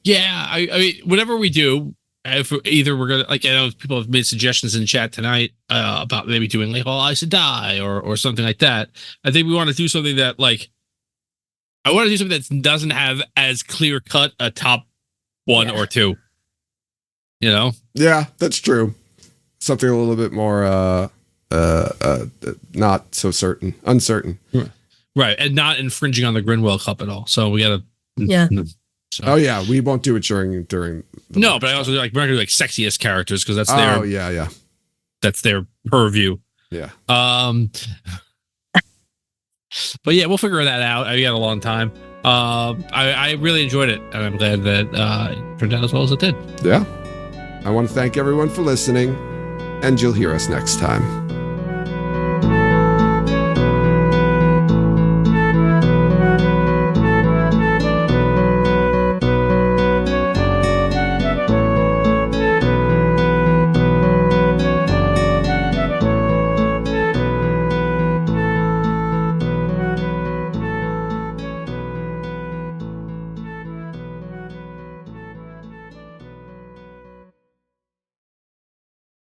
S3: Yeah, I mean, whatever we do, if either we're gonna, like, I know people have made suggestions in chat tonight about maybe doing like All Eyes to Die or something like that. I think we want to do something that, like, I want to do something that doesn't have as clear cut a top one or two. You know?
S1: Yeah, that's true. Something a little bit more not so uncertain.
S3: Right, and not infringing on the Grinwell Cup at all. So we gotta.
S2: Yeah.
S3: So.
S1: Oh yeah, we won't do it during.
S3: No, but I also like we're not gonna do like sexiest characters because that's
S1: Oh
S3: their
S1: yeah.
S3: that's their purview.
S1: Yeah.
S3: But yeah, we'll figure that out. I got a long time. I really enjoyed it, and I'm glad that it turned out as well as it did.
S1: Yeah. I want to thank everyone for listening, and you'll hear us next time.